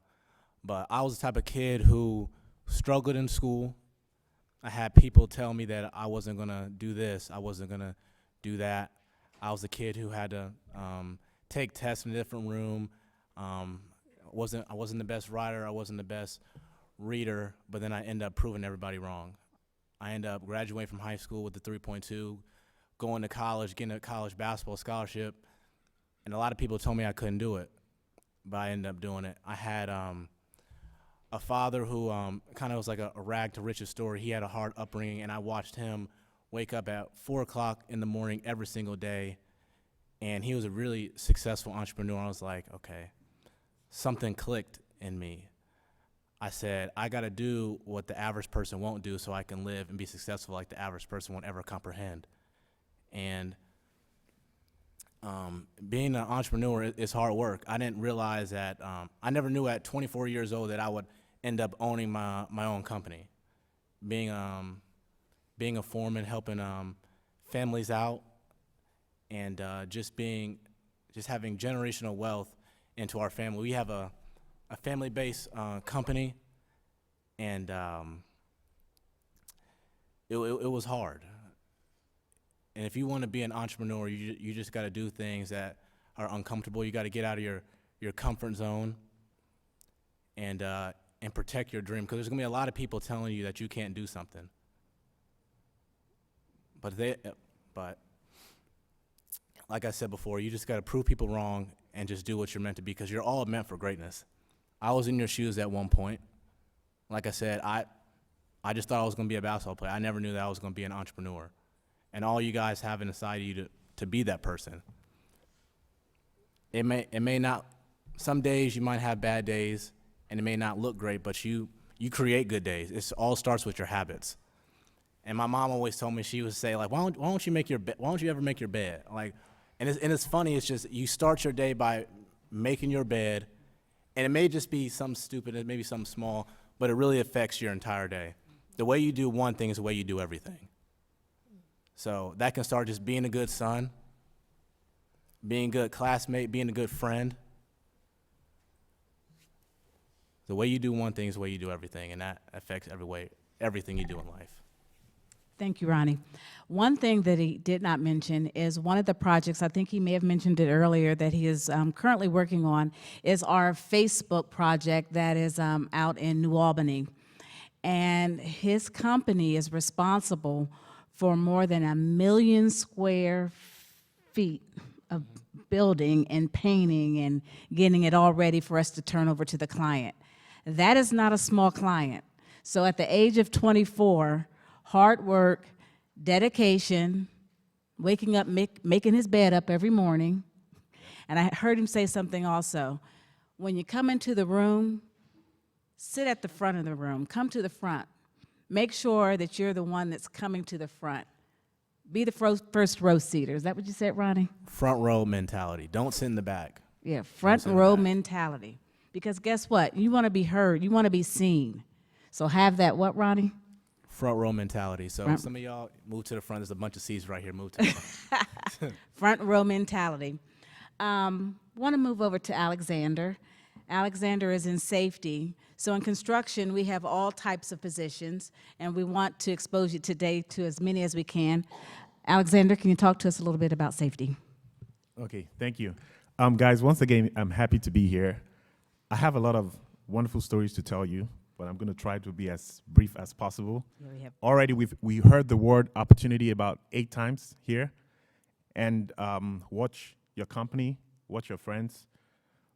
K: But I was the type of kid who struggled in school. I had people tell me that I wasn't gonna do this, I wasn't gonna do that. I was a kid who had to take tests in a different room. I wasn't the best writer, I wasn't the best reader, but then I ended up proving everybody wrong. I ended up graduating from high school with a 3.2, going to college, getting a college basketball scholarship, and a lot of people told me I couldn't do it, but I ended up doing it. I had a father who kind of was like a rag to riches story. He had a hard upbringing, and I watched him wake up at 4 o'clock in the morning every single day, and he was a really successful entrepreneur. I was like, okay, something clicked in me. I said, I gotta do what the average person won't do so I can live and be successful like the average person won't ever comprehend. And being an entrepreneur is hard work. I didn't realize that, I never knew at 24 years old that I would end up owning my own company. Being a foreman, helping families out, and just having generational wealth into our family. We have a family-based company, and it was hard. And if you want to be an entrepreneur, you just got to do things that are uncomfortable. You got to get out of your comfort zone and protect your dream, because there's gonna be a lot of people telling you that you can't do something. But like I said before, you just got to prove people wrong and just do what you're meant to be, because you're all meant for greatness. I was in your shoes at one point. Like I said, I just thought I was going to be a basketball player. I never knew that I was going to be an entrepreneur. And all you guys have inside of you to be that person. It may not, some days you might have bad days, and it may not look great, but you create good days. It all starts with your habits. And my mom always told me, she would say, like, why don't you make your bed? Why don't you ever make your bed? Like, and it's funny, it's just, you start your day by making your bed, and it may just be something stupid, it may be something small, but it really affects your entire day. The way you do one thing is the way you do everything. So that can start just being a good son, being a good classmate, being a good friend. The way you do one thing is the way you do everything, and that affects everything you do in life.
G: Thank you, Ronnie. One thing that he did not mention is one of the projects, I think he may have mentioned it earlier, that he is currently working on is our Facebook project that is out in New Albany. And his company is responsible for more than 1 million square feet of building and painting and getting it all ready for us to turn over to the client. That is not a small client. So at the age of 24, hard work, dedication, waking up, making his bed up every morning. And I heard him say something also. When you come into the room, sit at the front of the room. Come to the front. Make sure that you're the one that's coming to the front. Be the first row seater. Is that what you said, Ronnie?
K: Front row mentality. Don't sit in the back.
G: Yeah, front row mentality. Because guess what? You want to be heard. You want to be seen. So have that what, Ronnie?
K: Front row mentality. So some of y'all move to the front. There's a bunch of seats right here. Move to the front.
G: Front row mentality. Want to move over to Alexander. Alexander is in safety. So in construction, we have all types of positions, and we want to expose you today to as many as we can. Alexander, can you talk to us a little bit about safety?
I: Okay, thank you. Guys, once again, I'm happy to be here. I have a lot of wonderful stories to tell you, but I'm going to try to be as brief as possible.
G: Yeah,
I: Already, we heard the word opportunity about 8 times here, and watch your company, watch your friends.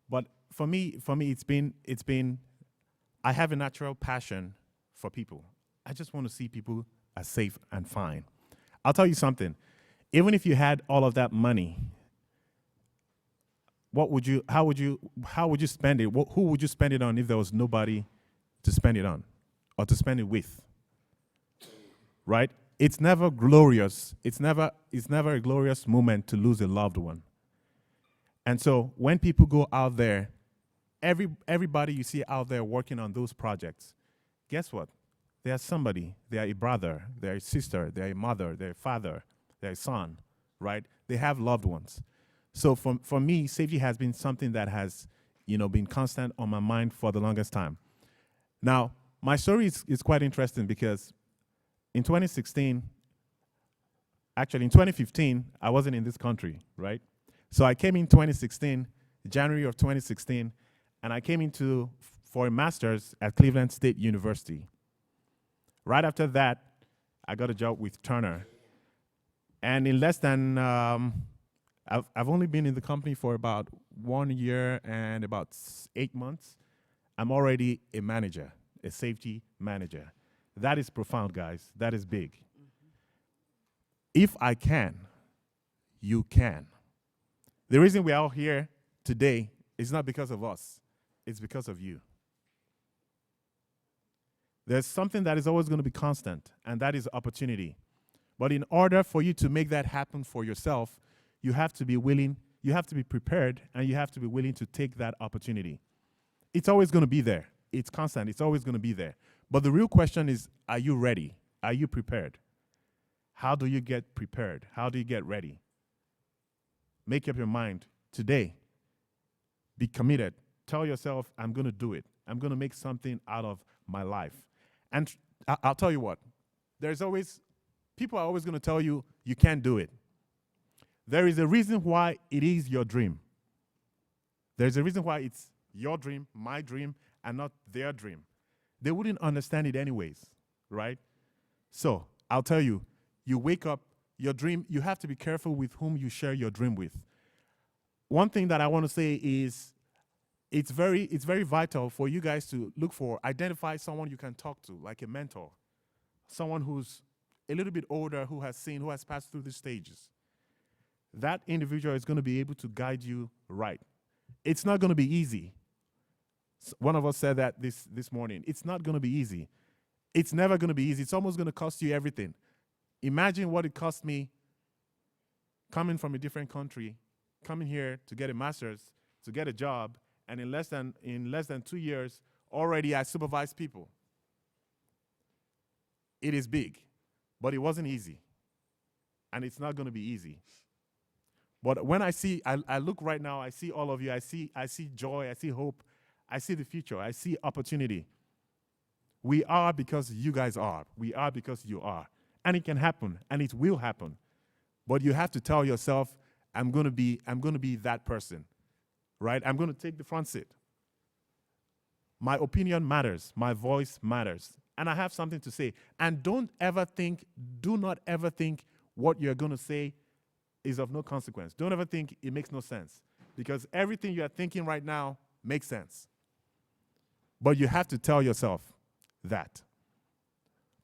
I: But for me, it's been. I have a natural passion for people. I just want to see people as safe and fine. I'll tell you something. Even if you had all of that money, how would you spend it? Who would you spend it on if there was nobody to spend it on or to spend it with? Right? It's never glorious. It's never a glorious moment to lose a loved one. And so when people go out there, everybody you see out there working on those projects, guess what? They are somebody. They are a brother. They are a sister. They are a mother. They are a father. They are a son, right? They have loved ones. So for me, safety has been something that has, been constant on my mind for the longest time. Now, my story is quite interesting because in 2016, actually in 2015, I wasn't in this country, right? So I came in 2016, January of 2016, and I came for a master's at Cleveland State University. Right after that, I got a job with Turner. And in less than, I've only been in the company for about 1 year and about 8 months. I'm already a manager, a safety manager. That is profound, guys. That is big. If I can, you can. The reason we're all here today is not because of us. It's because of you. There's something that is always going to be constant, and that is opportunity. But in order for you to make that happen for yourself, you have to be willing, you have to be prepared, and you have to be willing to take that opportunity. It's always going to be there. It's constant. It's always going to be there. But the real question is, are you ready? Are you prepared? How do you get prepared? How do you get ready? Make up your mind today. Be committed. Tell yourself, I'm going to do it. I'm going to make something out of my life. And I'll tell you what, people are always going to tell you, you can't do it. There is a reason why it is your dream. There's a reason why it's your dream, my dream, and not their dream. They wouldn't understand it anyways, right? So I'll tell you, you wake up, your dream, you have to be careful with whom you share your dream with. One thing that I want to say is, it's very vital for you guys to identify someone you can talk to, like a mentor, someone who's a little bit older, who has passed through the stages. That individual is going to be able to guide you right. It's not going to be easy. One of us said that this morning. It's not going to be easy. It's never going to be easy. It's almost going to cost you everything. Imagine what it cost me coming from a different country, coming here to get a master's, to get a job, and in less than 2 years, already I supervise people. It is big, but it wasn't easy, and it's not going to be easy. But when I look right now, I see all of you, I see joy, I see hope, I see the future, I see opportunity. We are because you guys are. We are because you are. And it can happen, and it will happen. But you have to tell yourself, I'm going to be that person, right? I'm going to take the front seat. My opinion matters. My voice matters. And I have something to say. And do not ever think what you're going to say is of no consequence. Don't ever think it makes no sense. Because everything you are thinking right now makes sense. But you have to tell yourself that.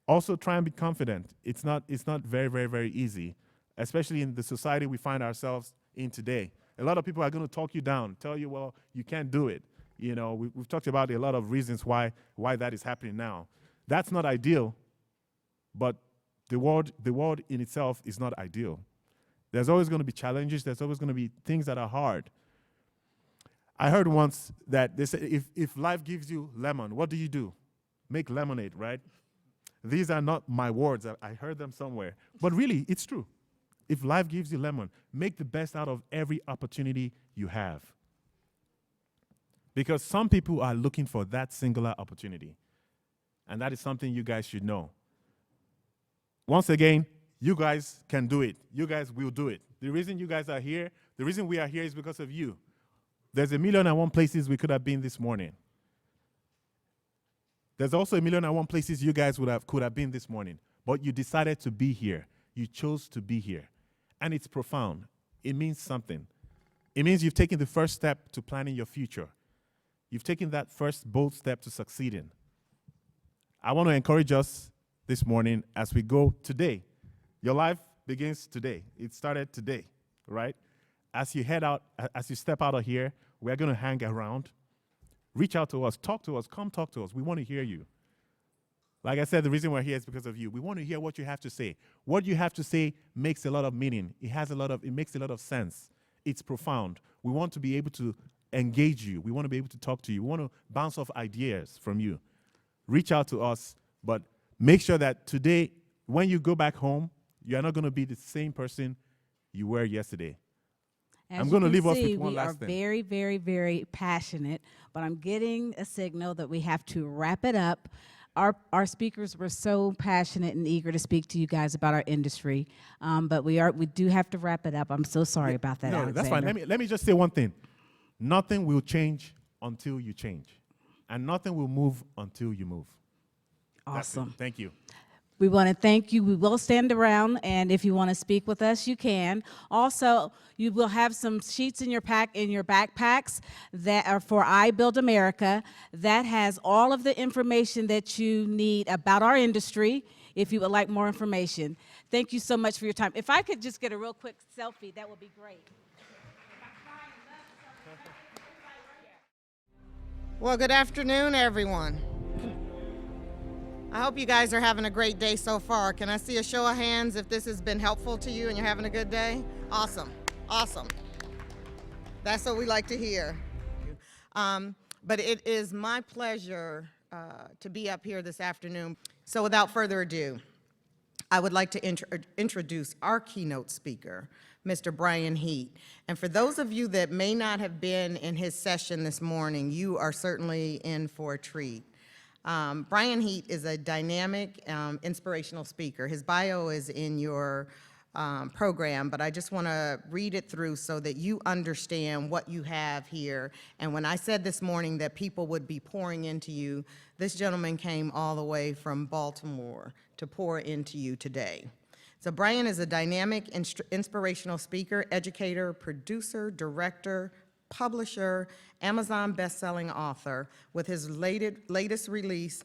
I: Also, try and be confident. It's not very, very, very easy, especially in the society we find ourselves in today. A lot of people are going to talk you down, tell you, well, you can't do it. We've talked about a lot of reasons why that is happening now. That's not ideal, but the world in itself is not ideal. There's always going to be challenges. There's always going to be things that are hard. I heard once that they said, if life gives you lemon, what do? Make lemonade, right? These are not my words. I heard them somewhere. But really, it's true. If life gives you lemon, make the best out of every opportunity you have. Because some people are looking for that singular opportunity. And that is something you guys should know. Once again, you guys can do it. You guys will do it. The reason you guys are here, the reason we are here is because of you. There's 1,000,001 places we could have been this morning. There's also 1,000,001 places you guys could have been this morning. But you decided to be here. You chose to be here. And it's profound. It means something. It means you've taken the first step to planning your future. You've taken that first bold step to succeeding. I want to encourage us this morning as we go today. Your life begins today. It started today, right? As you head out, as you step out of here, we're going to hang around. Reach out to us, talk to us, come talk to us. We want to hear you. Like I said, the reason we're here is because of you. We want to hear what you have to say. What you have to say makes a lot of meaning. It makes a lot of sense. It's profound. We want to be able to engage you. We want to be able to talk to you. We want to bounce off ideas from you. Reach out to us, but make sure that today, when you go back home, you're not going to be the same person you were yesterday. I'm going to leave us with one last thing.
G: We are very, very, very passionate, but I'm getting a signal that we have to wrap it up. Our speakers were so passionate and eager to speak to you guys about our industry, but we do have to wrap it up. I'm so sorry about that,
I: No,
G: Alexander.
I: that's fine. Let me just say one thing. Nothing will change until you change, and nothing will move until you move.
G: Awesome.
I: Thank you.
G: We want to thank you. We will stand around, and if you want to speak with us, you can. Also, you will have some sheets in your backpacks that are for I Build America. That has all of the information that you need about our industry if you would like more information. Thank you so much for your time. If I could just get a real quick selfie, that would be great.
D: Well, good afternoon, everyone. I hope you guys are having a great day so far. Can I see a show of hands if this has been helpful to you and you're having a good day? Awesome, awesome. That's what we like to hear. But it is my pleasure to be up here this afternoon. So without further ado, I would like to introduce our keynote speaker, Mr. Brian Heat. And for those of you that may not have been in his session this morning, you are certainly in for a treat. Brian Heat is a dynamic, inspirational speaker. His bio is in your program, but I just want to read it through so that you understand what you have here. And when I said this morning that people would be pouring into you, this gentleman came all the way from Baltimore to pour into you today. So Brian is a dynamic, inspirational speaker, educator, producer, director, publisher, Amazon best-selling author with his latest release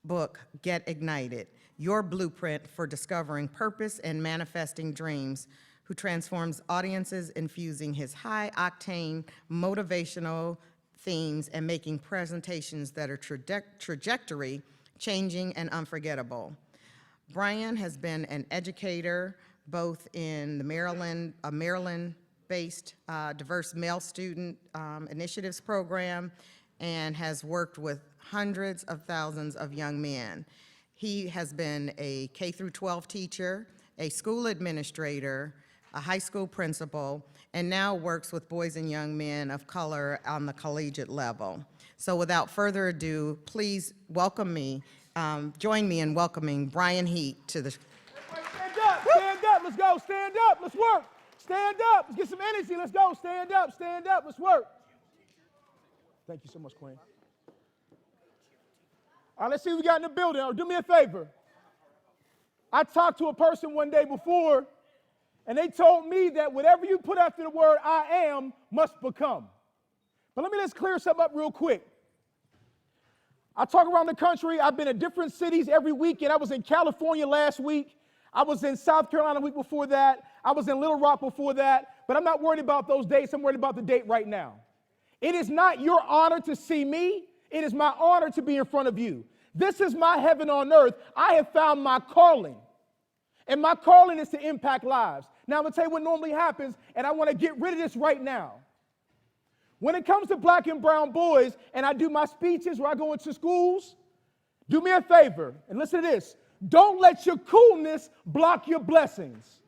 D: book, Get Ignited, Your Blueprint for Discovering Purpose and Manifesting Dreams, who transforms audiences infusing his high-octane, motivational themes and making presentations that are trajectory changing and unforgettable. Brian has been an educator both in the Maryland-based diverse male student initiatives program and has worked with hundreds of thousands of young men. He has been a K-12 teacher, a school administrator, a high school principal, and now works with boys and young men of color on the collegiate level. So without further ado, please join me in welcoming Brian Heat to the...
M: Stand up, let's go, stand up, let's work. Stand up, let's get some energy, let's go, stand up, let's work. Thank you so much, Queen. All right, let's see what we got in the building. Do me a favor. I talked to a person one day before, and they told me that whatever you put after the word I am must become. But let me just clear something up real quick. I talk around the country. I've been in different cities every weekend. I was in California last week. I was in South Carolina the week before that. I was in Little Rock before that. But I'm not worried about those dates. I'm worried about the date right now. It is not your honor to see me. It is my honor to be in front of you. This is my heaven on earth. I have found my calling. And my calling is to impact lives. Now, I'm going to tell you what normally happens, and I want to get rid of this right now. When it comes to black and brown boys, and I do my speeches where I go into schools, do me a favor, and listen to this. Don't let your coolness block your blessings.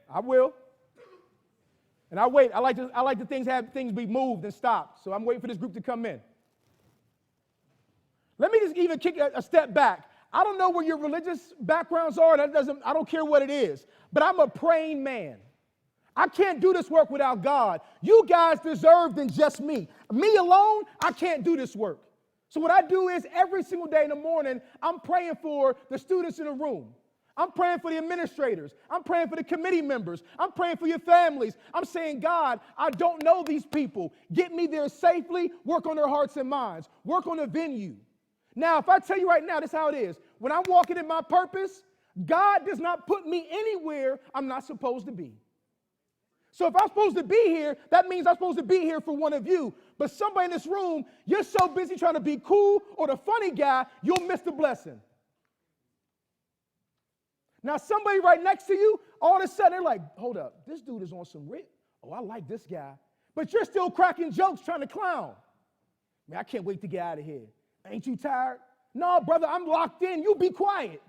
M: I will. And I wait. I like to have things be moved and stopped. So I'm waiting for this group to come in. Let me just even kick a step back. I don't know where your religious backgrounds are. I don't care what it is. But I'm a praying man. I can't do this work without God. You guys deserve than just me. Me alone, I can't do this work. So what I do is every single day in the morning, I'm praying for the students in the room. I'm praying for the administrators. I'm praying for the committee members. I'm praying for your families. I'm saying, God, I don't know these people. Get me there safely. Work on their hearts and minds. Work on the venue. Now, if I tell you right now, this is how it is. When I'm walking in my purpose, God does not put me anywhere I'm not supposed to be. So if I'm supposed to be here, that means I'm supposed to be here for one of you. But somebody in this room, you're so busy trying to be cool or the funny guy, you'll miss the blessing. Now, somebody right next to you, all of a sudden, they're like, hold up, this dude is on some rip. Oh, I like this guy. But you're still cracking jokes trying to clown. Man, I can't wait to get out of here. Ain't you tired? No, brother, I'm locked in. You be quiet.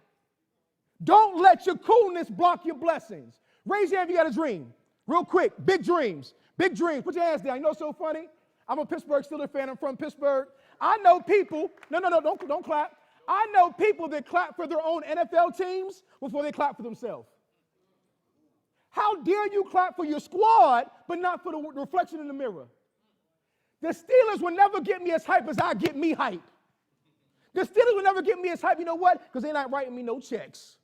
M: Don't let your coolness block your blessings. Raise your hand if you got a dream. Real quick, big dreams. Big dreams. Put your hands down. You know what's so funny? I'm a Pittsburgh Steelers fan. I'm from Pittsburgh. I know people. No, don't clap. I know people that clap for their own NFL teams before they clap for themselves. How dare you clap for your squad, but not for the reflection in the mirror? The Steelers will never get me as hype as I get me hype. The Steelers will never get me as hype. You know what? Because they're not writing me no checks.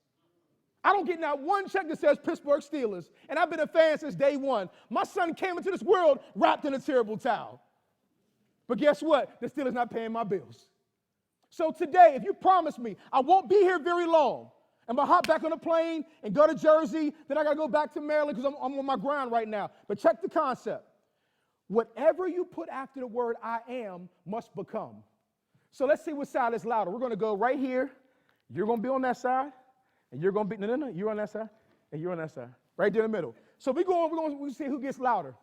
M: I don't get not one check that says Pittsburgh Steelers. And I've been a fan since day one. My son came into this world wrapped in a terrible towel. But guess what? The Steelers not paying my bills. So today, if you promise me, I won't be here very long. I'm going to hop back on a plane and go to Jersey. Then I got to go back to Maryland because I'm on my grind right now. But check the concept. Whatever you put after the word I am must become. So let's see what side is louder. We're going to go right here. You're going to be on that side. And you're going to be, no, you're on that side. And you're on that side. Right there in the middle. So we're going to see who gets louder.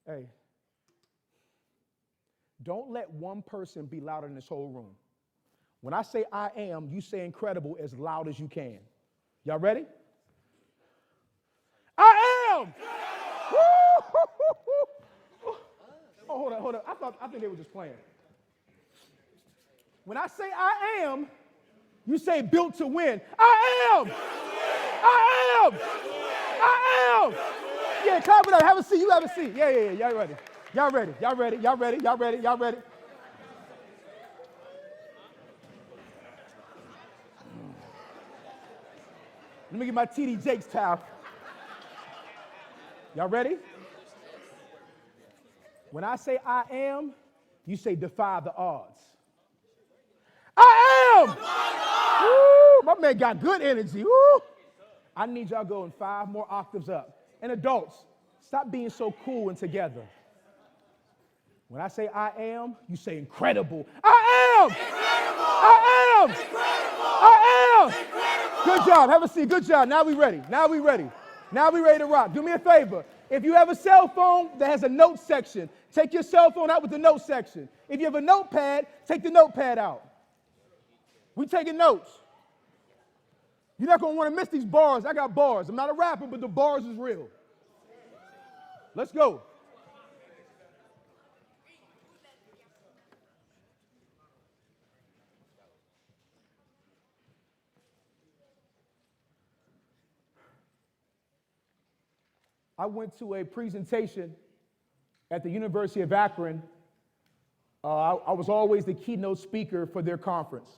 M: Hey. Don't let one person be louder than this whole room. When I say I am, you say incredible as loud as you can. Y'all ready? I am! Oh, hold on. I think they were just playing. When I say I am, you say built to win. I am! I am! I am! Yeah, clap it up. Have a seat. You have a seat. Yeah. Y'all ready? Y'all ready? Let me get my TD Jakes towel. Y'all ready? When I say I am, you say defy the odds. I am! Woo, my man got good energy. Woo. I need y'all going 5 more octaves up. And adults, stop being so cool and together. When I say I am, you say incredible. I am! Incredible! I am! Incredible! I am! Incredible! Good job. Have a seat. Good job. Now we ready to rock. Do me a favor. If you have a cell phone that has a note section, take your cell phone out with the note section. If you have a notepad, take the notepad out. We taking notes. You're not going to want to miss these bars. I got bars. I'm not a rapper, but the bars is real. Let's go. I went to a presentation at the University of Akron. I was always the keynote speaker for their conference.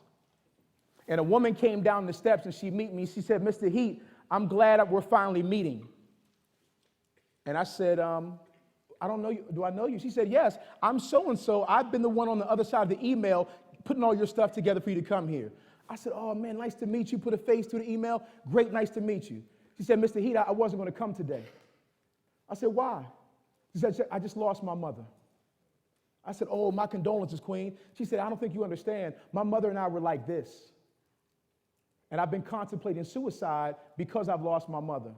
M: And a woman came down the steps and she met me. She said, Mr. Heat, I'm glad that we're finally meeting. And I said, I don't know you. Do I know you? She said, yes, I'm so-and-so. I've been the one on the other side of the email putting all your stuff together for you to come here. I said, oh, man, nice to meet you. Put a face to the email. Great, nice to meet you. She said, Mr. Heat, I wasn't going to come today. I said, why? She said, I just lost my mother. I said, oh, my condolences, Queen. She said, I don't think you understand. My mother and I were like this. And I've been contemplating suicide because I've lost my mother.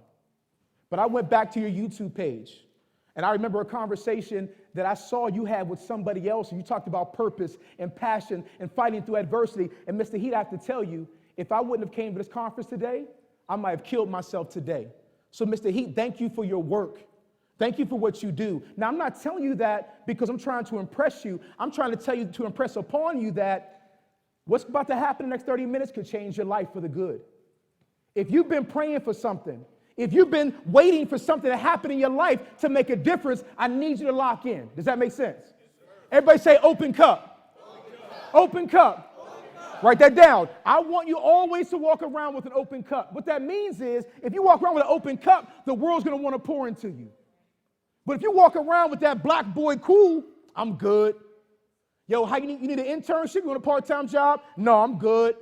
M: But I went back to your YouTube page, and I remember a conversation that I saw you had with somebody else, and you talked about purpose and passion and fighting through adversity. And Mr. Heat, I have to tell you, if I wouldn't have came to this conference today, I might have killed myself today. So Mr. Heat, thank you for your work. Thank you for what you do. Now, I'm not telling you that because I'm trying to impress you. I'm trying to tell you to impress upon you that what's about to happen in the next 30 minutes could change your life for the good. If you've been praying for something, if you've been waiting for something to happen in your life to make a difference, I need you to lock in. Does that make sense? Everybody say open cup. Open cup. Write that down. I want you always to walk around with an open cup. What that means is if you walk around with an open cup, the world's going to want to pour into you. But if you walk around with that black boy cool, I'm good. Yo, how you need an internship? You want a part-time job? No, I'm good.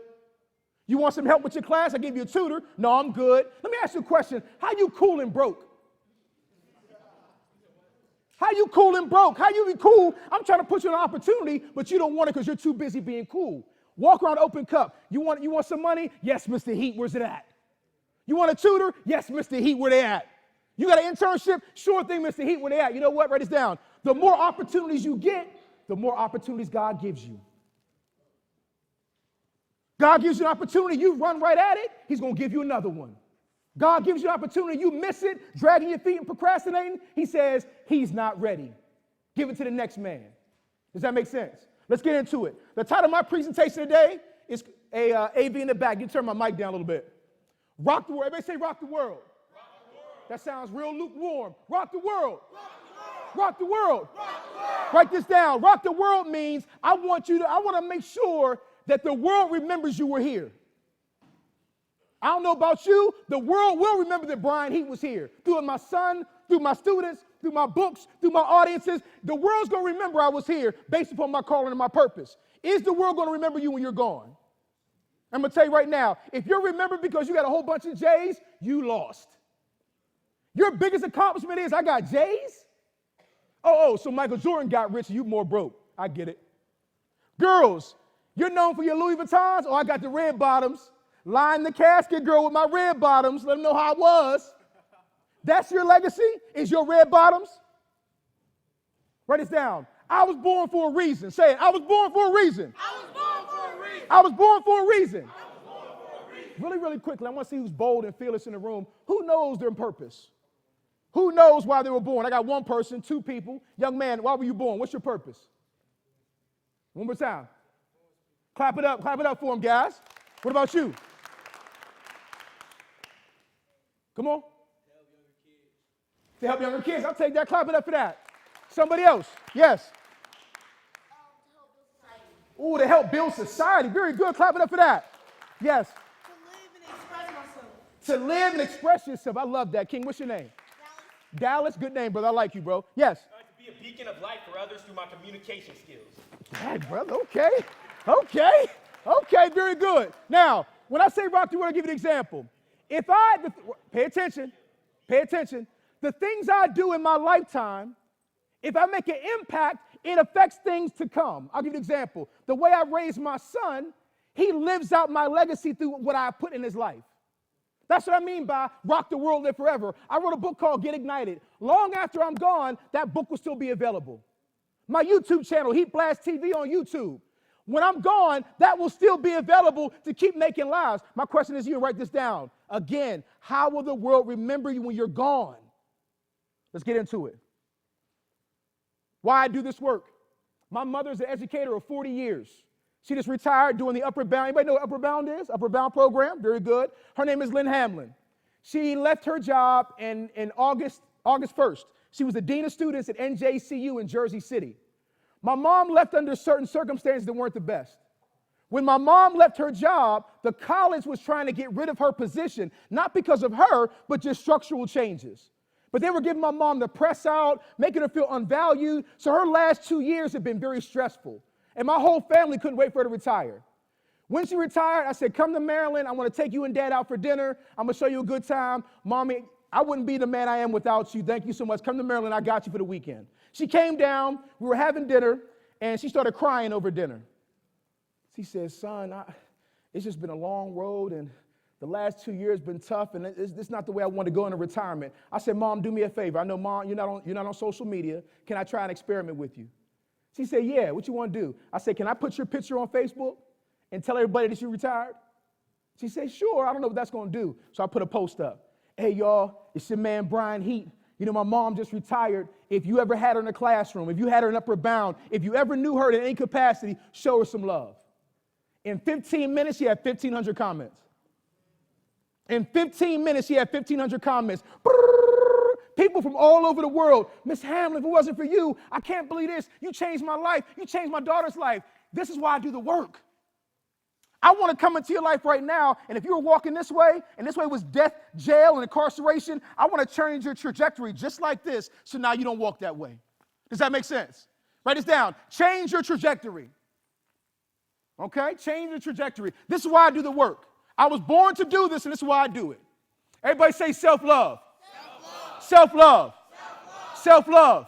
M: You want some help with your class? I give you a tutor. No, I'm good. Let me ask you a question. How you cool and broke? How you cool and broke? How you be cool? I'm trying to put you in an opportunity, but you don't want it because you're too busy being cool. Walk around open cup. You want some money? Yes, Mr. Heat, where's it at? You want a tutor? Yes, Mr. Heat, where they at? You got an internship? Sure thing, Mr. Heat, where they at? You know what? Write this down. The more opportunities you get, the more opportunities God gives you. God gives you an opportunity, you run right at it, he's going to give you another one. God gives you an opportunity, you miss it, dragging your feet and procrastinating, he says, he's not ready. Give it to the next man. Does that make sense? Let's get into it. The title of my presentation today is AV in the back. You can turn my mic down a little bit. Rock the world. Everybody say rock the world. Rock the world. That sounds real lukewarm. Rock the world. Rock the world. Rock the world. Write this down. Rock the world means I want to make sure that the world remembers you were here. I don't know about you, the world will remember that Brian Heat was here. Through my son, through my students, through my books, through my audiences, the world's going to remember I was here based upon my calling and my purpose. Is the world going to remember you when you're gone? I'm going to tell you right now, if you're remembered because you got a whole bunch of J's, you lost. Your biggest accomplishment is, I got J's? So Michael Jordan got rich and you more broke. I get it. Girls, you're known for your Louis Vuittons? Oh, I got the red bottoms. Line the casket, girl, with my red bottoms. Let them know how I was. That's your legacy, is your red bottoms? Write this down. I was born for a reason. Say it. I was born for a reason. I was born for a reason. I was born for a reason. I was born for a reason. Really, really quickly, I want to see who's bold and fearless in the room. Who knows their purpose? Who knows why they were born? I got one person, two people. Young man, why were you born? What's your purpose? One more time. Clap it up for them, guys. What about you? Come on. To help younger kids. I'll take that. Clap it up for that. Somebody else. Yes. Ooh, to help build society. Very good. Clap it up for that. Yes.
N: To live and express myself.
M: To live and express yourself. I love that. King, what's your name? Dallas. Dallas. Good name, brother. I like you, bro. Yes.
O: To be a beacon of light for others through my communication skills.
M: Hey, brother. Okay. Very good. Now, when I say rock the world, I'll give you an example. Pay attention. The things I do in my lifetime, if I make an impact, it affects things to come. I'll give you an example. The way I raised my son, he lives out my legacy through what I put in his life. That's what I mean by rock the world, live forever. I wrote a book called Get Ignited. Long after I'm gone, that book will still be available. My YouTube channel, Heat Blast TV on YouTube. When I'm gone, that will still be available to keep making lives. My question is, you write this down. Again, how will the world remember you when you're gone? Let's get into it. Why I do this work. My mother's an educator of 40 years. She just retired doing the Upper Bound. Anybody know what Upper Bound is? Upper Bound program, very good. Her name is Lynn Hamlin. She left her job in August 1st. She was the dean of students at NJCU in Jersey City. My mom left under certain circumstances that weren't the best. When my mom left her job, the college was trying to get rid of her position, not because of her, but just structural changes. But they were giving my mom the press out, making her feel unvalued. So her last 2 years have been very stressful. And my whole family couldn't wait for her to retire. When she retired, I said, come to Maryland. I want to take you and Dad out for dinner. I'm going to show you a good time. Mommy, I wouldn't be the man I am without you. Thank you so much. Come to Maryland. I got you for the weekend. She came down. We were having dinner, and she started crying over dinner. She said, son, it's just been a long road, and the last 2 years been tough, and it's not the way I want to go into retirement. I said, Mom, do me a favor. I know, Mom, you're not on social media. Can I try an experiment with you? She said, yeah, what you want to do? I said, can I put your picture on Facebook and tell everybody that you retired? She said, sure. I don't know what that's going to do. So I put a post up. Hey, y'all, it's your man Brian Heat. You know, my mom just retired. If you ever had her in a classroom, if you had her in Upward Bound, if you ever knew her in any capacity, show her some love. In 15 minutes, she had 1,500 comments. In 15 minutes, she had 1,500 comments. People from all over the world. Miss Hamlin, if it wasn't for you, I can't believe this. You changed my life. You changed my daughter's life. This is why I do the work. I want to come into your life right now, and if you were walking this way, and this way was death, jail, and incarceration, I want to change your trajectory just like this, so now you don't walk that way. Does that make sense? Write this down. Change your trajectory. Okay? Change your trajectory. This is why I do the work. I was born to do this, and this is why I do it. Everybody say self-love. Self-love. Self-love. Self-love. Self-love.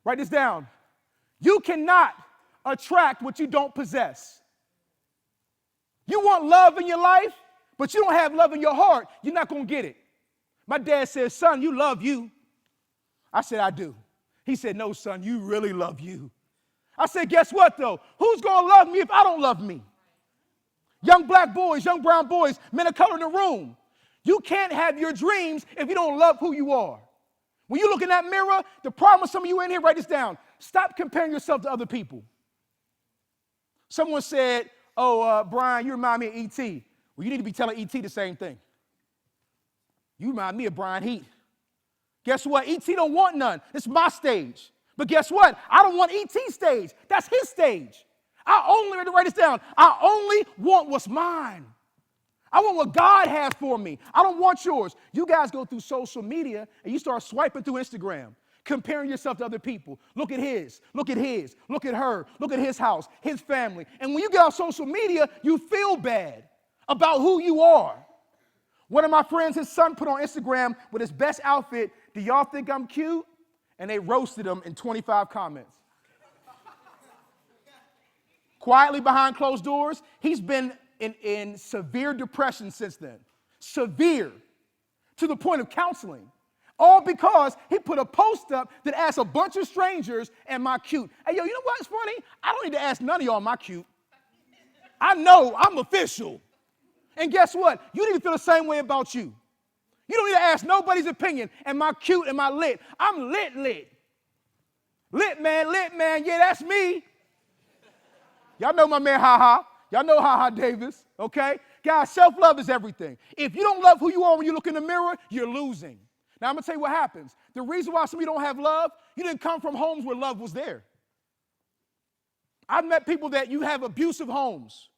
M: Write this down. You cannot attract what you don't possess. You want love in your life, but you don't have love in your heart, you're not going to get it. My dad said, son, you love you. I said, I do. He said, no, son, you really love you. I said, guess what, though? Who's going to love me if I don't love me? Young black boys, young brown boys, men of color in the room. You can't have your dreams if you don't love who you are. When you look in that mirror, the problem with some of you in here, write this down. Stop comparing yourself to other people. Someone said, Brian, you remind me of E.T. Well, you need to be telling E.T. the same thing. You remind me of Brian Heat. Guess what? E.T. don't want none. It's my stage. But guess what? I don't want E.T.'s stage. That's his stage. Write this down. I only want what's mine. I want what God has for me. I don't want yours. You guys go through social media and you start swiping through Instagram, comparing yourself to other people. Look at his, look at his, look at her, look at his house, his family. And when you get on social media, you feel bad about who you are. One of my friends, his son put on Instagram with his best outfit, do y'all think I'm cute? And they roasted him in 25 comments. Quietly behind closed doors, he's been in severe depression since then. Severe. To the point of counseling. All because he put a post up that asked a bunch of strangers, am I cute? Hey, yo, you know what's funny? I don't need to ask none of y'all, am I cute? I know, I'm official. And guess what? You need to feel the same way about you. You don't need to ask nobody's opinion. Am I cute? Am I lit? I'm lit. Lit man. Yeah, that's me. Y'all know my man, Ha-Ha. Y'all know Ha-Ha Davis, okay? Guys, self-love is everything. If you don't love who you are when you look in the mirror, you're losing. Now, I'm going to tell you what happens. The reason why some of you don't have love, you didn't come from homes where love was there. I've met people that you have abusive homes.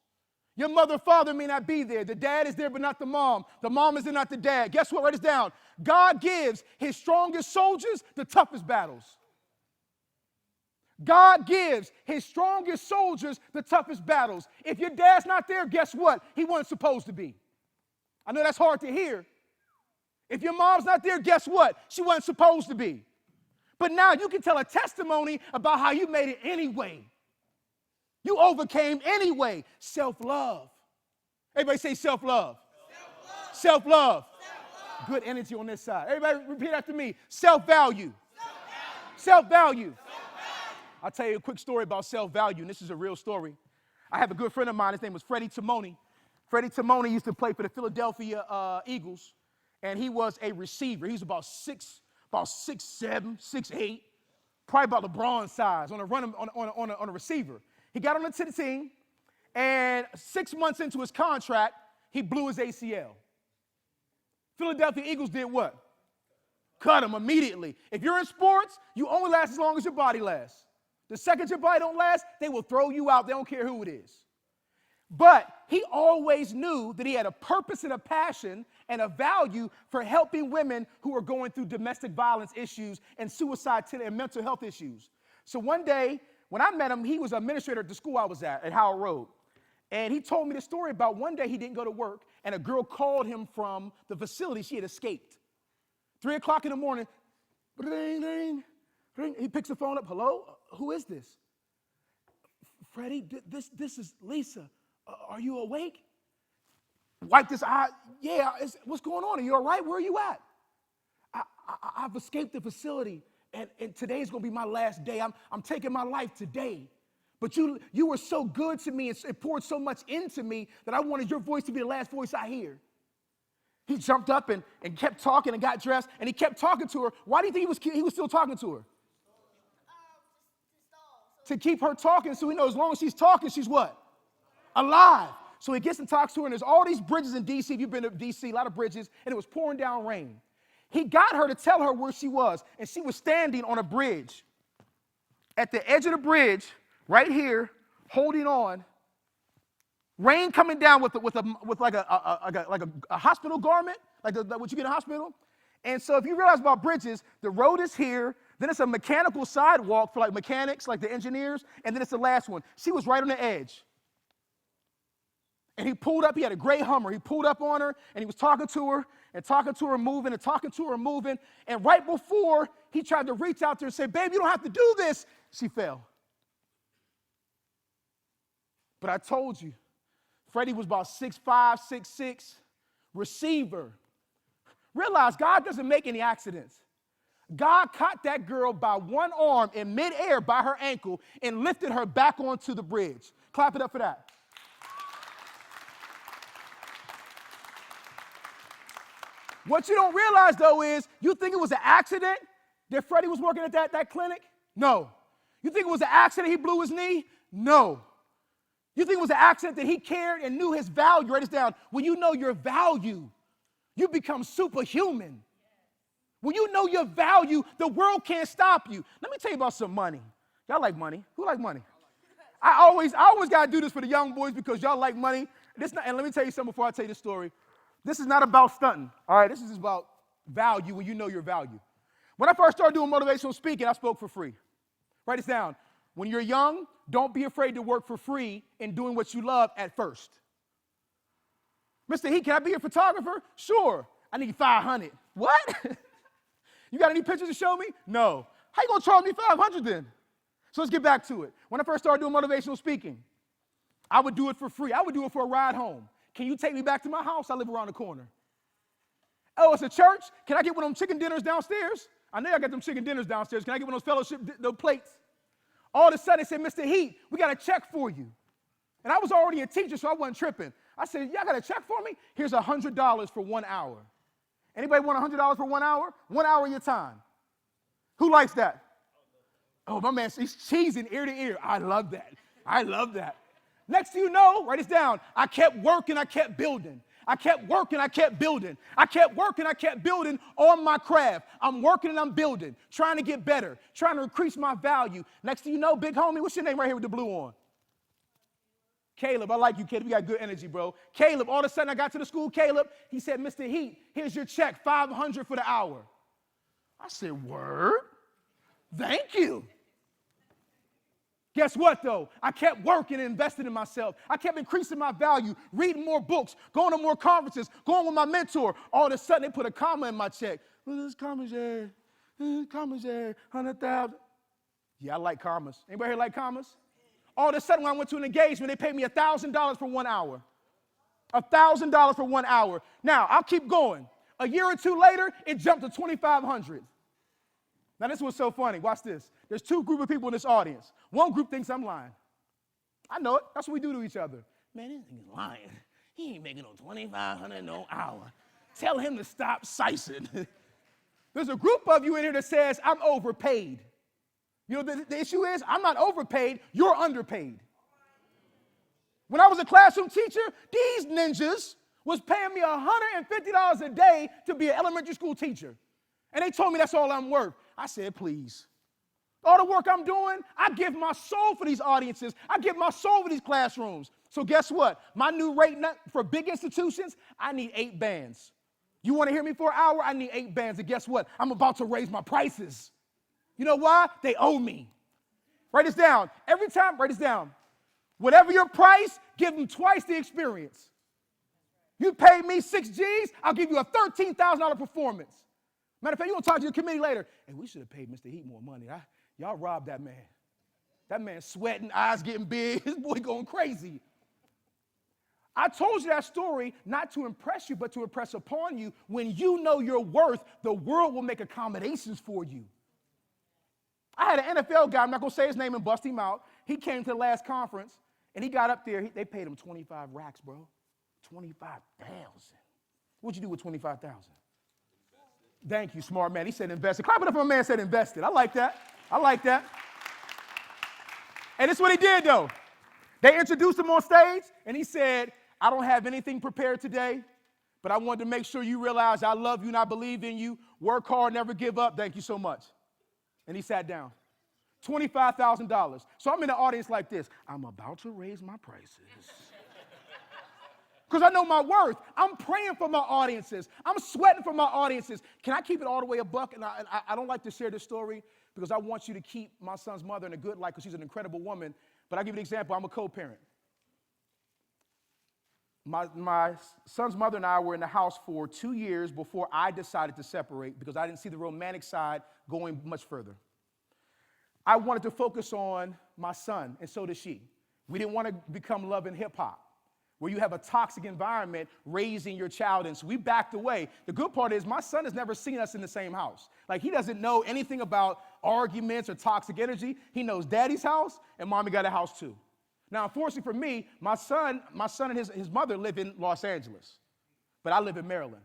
M: Your mother, father may not be there. The dad is there, but not the mom. The mom is there, not the dad. Guess what? Write this down. God gives his strongest soldiers the toughest battles. God gives his strongest soldiers the toughest battles. If your dad's not there, guess what? He wasn't supposed to be. I know that's hard to hear. If your mom's not there, guess what? She wasn't supposed to be. But now you can tell a testimony about how you made it anyway. You overcame anyway. Self-love. Everybody say self-love. Self-love. Self-love. Self-love. Good energy on this side. Everybody repeat after me. Self-value. Self-value. Self-value. I'll tell you a quick story about self-value, and this is a real story. I have a good friend of mine. His name was Freddie Timoni. Freddie Timoni used to play for the Philadelphia Eagles, and he was a receiver. He was about 6'7", 6'8", probably about LeBron size on a receiver. He got on the team, and 6 months into his contract, he blew his ACL. Philadelphia Eagles did what? Cut him immediately. If you're in sports, you only last as long as your body lasts. The second your body don't last, they will throw you out. They don't care who it is. But he always knew that he had a purpose and a passion and a value for helping women who are going through domestic violence issues and suicide and mental health issues. So one day, when I met him, he was an administrator at the school I was at Howard Road. And he told me the story about one day he didn't go to work, and a girl called him from the facility. She had escaped. 3 o'clock in the morning, ring, ring, ring. He picks the phone up. Hello? Who is this? Freddie, this is Lisa. Are you awake? Wipe this eye. Yeah, what's going on? Are you all right? Where are you at? I've escaped the facility, and today's going to be my last day. I'm taking my life today. But you were so good to me and it poured so much into me that I wanted your voice to be the last voice I hear. He jumped up and kept talking and got dressed, and he kept talking to her. Why do you think he was still talking to her? To keep her talking, so he knows as long as she's talking, she's what? Alive. So he gets and talks to her, and there's all these bridges in D.C. If you've been to D.C., a lot of bridges, and it was pouring down rain. He got her to tell her where she was, and she was standing on a bridge. At the edge of the bridge, right here, holding on, rain coming down with like a hospital garment, like what you get in a hospital. And so if you realize about bridges, the road is here, then it's a mechanical sidewalk for like mechanics, like the engineers, and then it's the last one. She was right on the edge. And he pulled up, he had a gray Hummer. He pulled up on her, and he was talking to her, moving, and talking to her, moving. And right before he tried to reach out to her and say, babe, you don't have to do this, she fell. But I told you, Freddie was about 6'5", 6'6", receiver. Realize God doesn't make any accidents. God caught that girl by one arm in midair by her ankle and lifted her back onto the bridge. Clap it up for that. What you don't realize, though, is you think it was an accident that Freddie was working at that clinic? No. You think it was an accident he blew his knee? No. You think it was an accident that he cared and knew his value? Write this down. When you know your value, you become superhuman. When you know your value, the world can't stop you. Let me tell you about some money. Y'all like money? Who like money? I always got to do this for the young boys because y'all like money. And let me tell you something before I tell you the story. This is not about stunting, all right? This is about value when you know your value. When I first started doing motivational speaking, I spoke for free. Write this down. When you're young, don't be afraid to work for free in doing what you love at first. Mr. Heat, can I be your photographer? Sure. I need 500. What? You got any pictures to show me? No. How you going to charge me 500 then? So let's get back to it. When I first started doing motivational speaking, I would do it for free. I would do it for a ride home. Can you take me back to my house? I live around the corner. Oh, it's a church? Can I get one of them chicken dinners downstairs? I know I got them chicken dinners downstairs. Can I get one of those fellowship plates? All of a sudden, they said, Mr. Heat, we got a check for you. And I was already a teacher, so I wasn't tripping. I said, y'all got a check for me? Here's $100 for 1 hour. Anybody want $100 for 1 hour? 1 hour of your time. Who likes that? Oh, my man, he's cheesing ear to ear. I love that. I love that. Next thing you know, write this down. I kept working, I kept building. I kept working, I kept building. I kept working, I kept building on my craft. I'm working and I'm building, trying to get better, trying to increase my value. Next thing you know, big homie, what's your name right here with the blue on? Caleb, I like you, Caleb. You got good energy, bro. Caleb, all of a sudden I got to the school, Caleb. He said, Mr. Heat, here's your check, $500 for the hour. I said, word? Thank you. Guess what, though? I kept working and investing in myself. I kept increasing my value, reading more books, going to more conferences, going with my mentor. All of a sudden, they put a comma in my check. Well, this comma's there. Comma's there. 100,000. Yeah, I like commas. Anybody here like commas? All of a sudden, when I went to an engagement, they paid me $1,000 for 1 hour. $1,000 for 1 hour. Now, I'll keep going. A year or two later, it jumped to $2,500. Now, this was so funny. Watch this. There's two groups of people in this audience. One group thinks I'm lying. I know it. That's what we do to each other. Man, this nigga's lying. He ain't making no $2,500 no hour. Tell him to stop sicing. There's a group of you in here that says, I'm overpaid. You know, the issue is, I'm not overpaid. You're underpaid. When I was a classroom teacher, these ninjas was paying me $150 a day to be an elementary school teacher. And they told me that's all I'm worth. I said, please. All the work I'm doing, I give my soul for these audiences. I give my soul for these classrooms. So guess what? My new rate for big institutions, I need 8 bands. You want to hear me for an hour? I need 8 bands. And guess what? I'm about to raise my prices. You know why? They owe me. Write this down. Every time, write this down. Whatever your price, give them twice the experience. You pay me 6 G's, I'll give you a $13,000 performance. Matter of fact, you're going to talk to your committee later. Hey, we should have paid Mr. Heat more money. Y'all robbed that man. That man sweating, eyes getting big, his boy going crazy. I told you that story not to impress you, but to impress upon you. When you know your worth, the world will make accommodations for you. I had an NFL guy, I'm not going to say his name and bust him out. He came to the last conference, and he got up there. They paid him 25 racks, bro. 25,000. What'd you do with 25,000? Thank you, smart man. He said invested. Clap it up for a man said invested. I like that. I like that. And this is what he did, though. They introduced him on stage, and he said, I don't have anything prepared today, but I wanted to make sure you realize I love you and I believe in you. Work hard, never give up. Thank you so much. And he sat down. $25,000. So I'm in the audience like this. I'm about to raise my prices. Because I know my worth. I'm praying for my audiences. I'm sweating for my audiences. Can I keep it all the way a buck? And I don't like to share this story because I want you to keep my son's mother in a good light because she's an incredible woman. But I'll give you an example. I'm a co-parent. My son's mother and I were in the house for 2 years before I decided to separate because I didn't see the romantic side going much further. I wanted to focus on my son, and so did she. We didn't want to become love and hip-hop, where you have a toxic environment raising your child in. So we backed away. The good part is my son has never seen us in the same house. Like, he doesn't know anything about arguments or toxic energy. He knows daddy's house, and mommy got a house too. Now, unfortunately for me, my son and his mother live in Los Angeles, but I live in Maryland.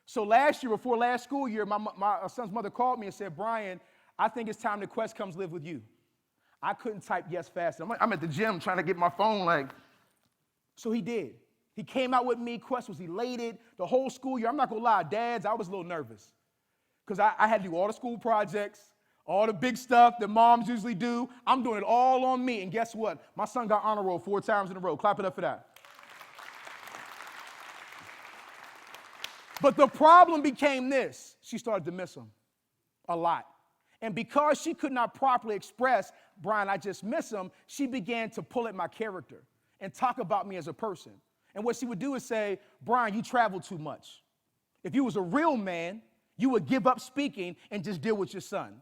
M: So last year, before last school year, my son's mother called me and said, Brian, I think it's time that Quest comes live with you. I couldn't type yes fast. I'm at the gym trying to get my phone like. So he did. He came out with me. Quest was elated the whole school year. I'm not going to lie, dads, I was a little nervous because I had to do all the school projects, all the big stuff that moms usually do. I'm doing it all on me. And guess what? My son got honor roll 4 times in a row. Clap it up for that. But the problem became this. She started to miss him a lot. And because she could not properly express, Brian, I just miss him, she began to pull at my character and talk about me as a person. And what she would do is say, Brian, you travel too much. If you was a real man, you would give up speaking and just deal with your son.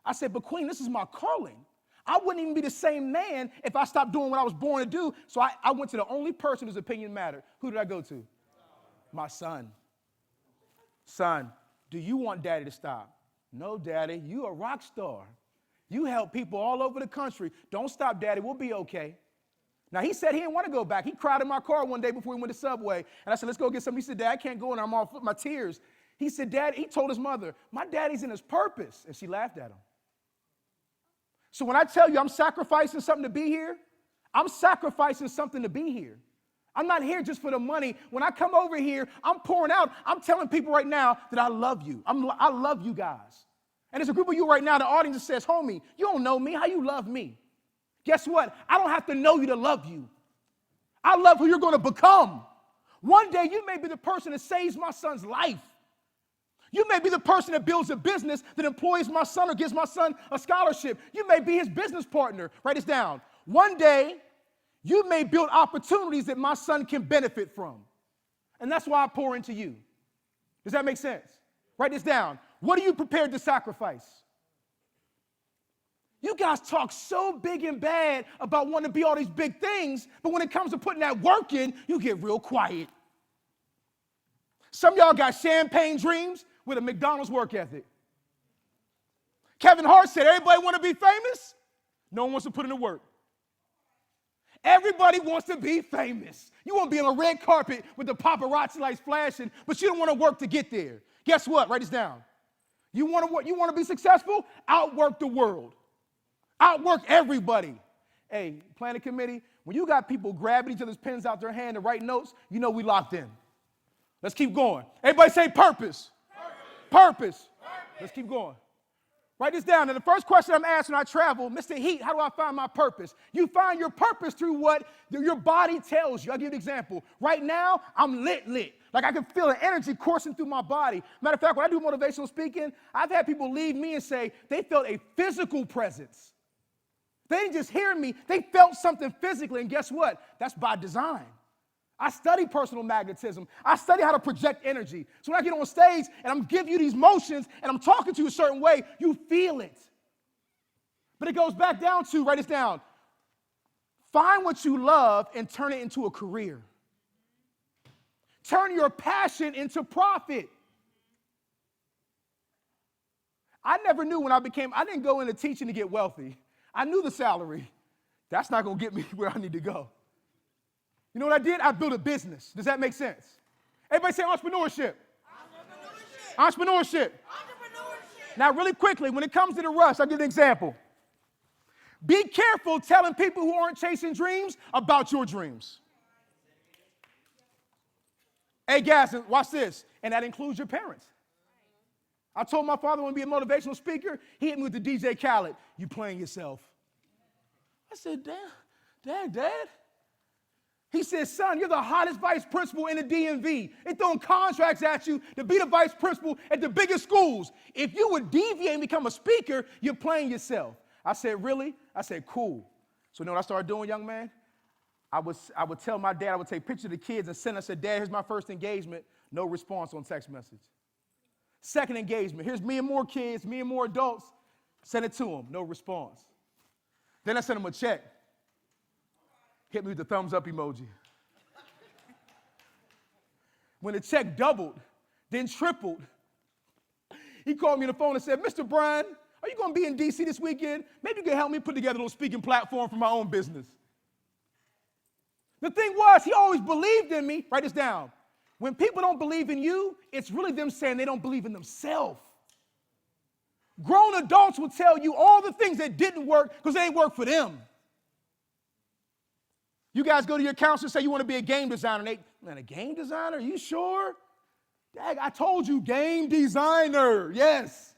M: I said, but Queen, this is my calling. I wouldn't even be the same man if I stopped doing what I was born to do. So I went to the only person whose opinion mattered. Who did I go to? My son. Son, do you want daddy to stop? No, daddy, you a rock star. You help people all over the country. Don't stop, daddy, we'll be okay. Now, he said he didn't want to go back. He cried in my car one day before we went to Subway. And I said, let's go get something. He said, Dad, I can't go in there. I'm all my tears. He said, Dad, he told his mother, my daddy's in his purpose. And she laughed at him. So when I tell you I'm sacrificing something to be here, I'm sacrificing something to be here. I'm not here just for the money. When I come over here, I'm pouring out. I'm telling people right now that I love you. I love you guys. And there's a group of you right now, the audience that says, homie, you don't know me. How you love me? Guess what? I don't have to know you to love you. I love who you're going to become. One day you may be the person that saves my son's life. You may be the person that builds a business that employs my son or gives my son a scholarship. You may be his business partner. Write this down. One day, you may build opportunities that my son can benefit from. And that's why I pour into you. Does that make sense? Write this down. What are you prepared to sacrifice? You guys talk so big and bad about wanting to be all these big things, but when it comes to putting that work in, you get real quiet. Some of y'all got champagne dreams with a McDonald's work ethic. Kevin Hart said, everybody want to be famous? No one wants to put in the work. Everybody wants to be famous. You want to be on a red carpet with the paparazzi lights flashing, but you don't want to work to get there. Guess what? Write this down. You want to be successful? Outwork the world. Outwork everybody. Hey, planning committee, when you got people grabbing each other's pens out their hand to write notes, you know we locked in. Let's keep going. Everybody say purpose. Purpose. Let's keep going. Write this down. And the first question I'm asked when I travel, Mr. Heat, how do I find my purpose? You find your purpose through what your body tells you. I'll give you an example. Right now, I'm lit. Like I can feel an energy coursing through my body. Matter of fact, when I do motivational speaking, I've had people leave me and say they felt a physical presence. They didn't just hear me, they felt something physically. And guess what? That's by design. I study personal magnetism. I study how to project energy. So when I get on stage and I'm giving you these motions and I'm talking to you a certain way, you feel it. But it goes back down to, write this down, find what you love and turn it into a career. Turn your passion into profit. I never knew when I didn't go into teaching to get wealthy. I knew the salary. That's not going to get me where I need to go. You know what I did? I built a business. Does that make sense? Everybody say entrepreneurship. Entrepreneurship. Now, really quickly, when it comes to the rush, I'll give you an example. Be careful telling people who aren't chasing dreams about your dreams. Hey, guys, watch this. And that includes your parents. I told my father I want to be a motivational speaker. He hit me with the DJ Khaled. You playing yourself. I said, Dad. He said, son, you're the hottest vice principal in the DMV. They're throwing contracts at you to be the vice principal at the biggest schools. If you would deviate and become a speaker, you're playing yourself. I said, really? I said, cool. So you know what I started doing, young man? I would tell my dad, I would take pictures of the kids and send. I said, Dad, here's my first engagement. No response on text message. Second engagement, here's me and more kids, me and more adults. Send it to them, no response. Then I sent him a check. Hit me with the thumbs up emoji. When the check doubled, then tripled, he called me on the phone and said, Mr. Brian, are you going to be in D.C. this weekend? Maybe you can help me put together a little speaking platform for my own business. The thing was, he always believed in me. Write this down. When people don't believe in you, it's really them saying they don't believe in themselves. Grown adults will tell you all the things that didn't work because they ain't work for them. You guys go to your counselor and say you want to be a game designer. And man, a game designer? Are you sure? Dang, I told you, game designer, yes.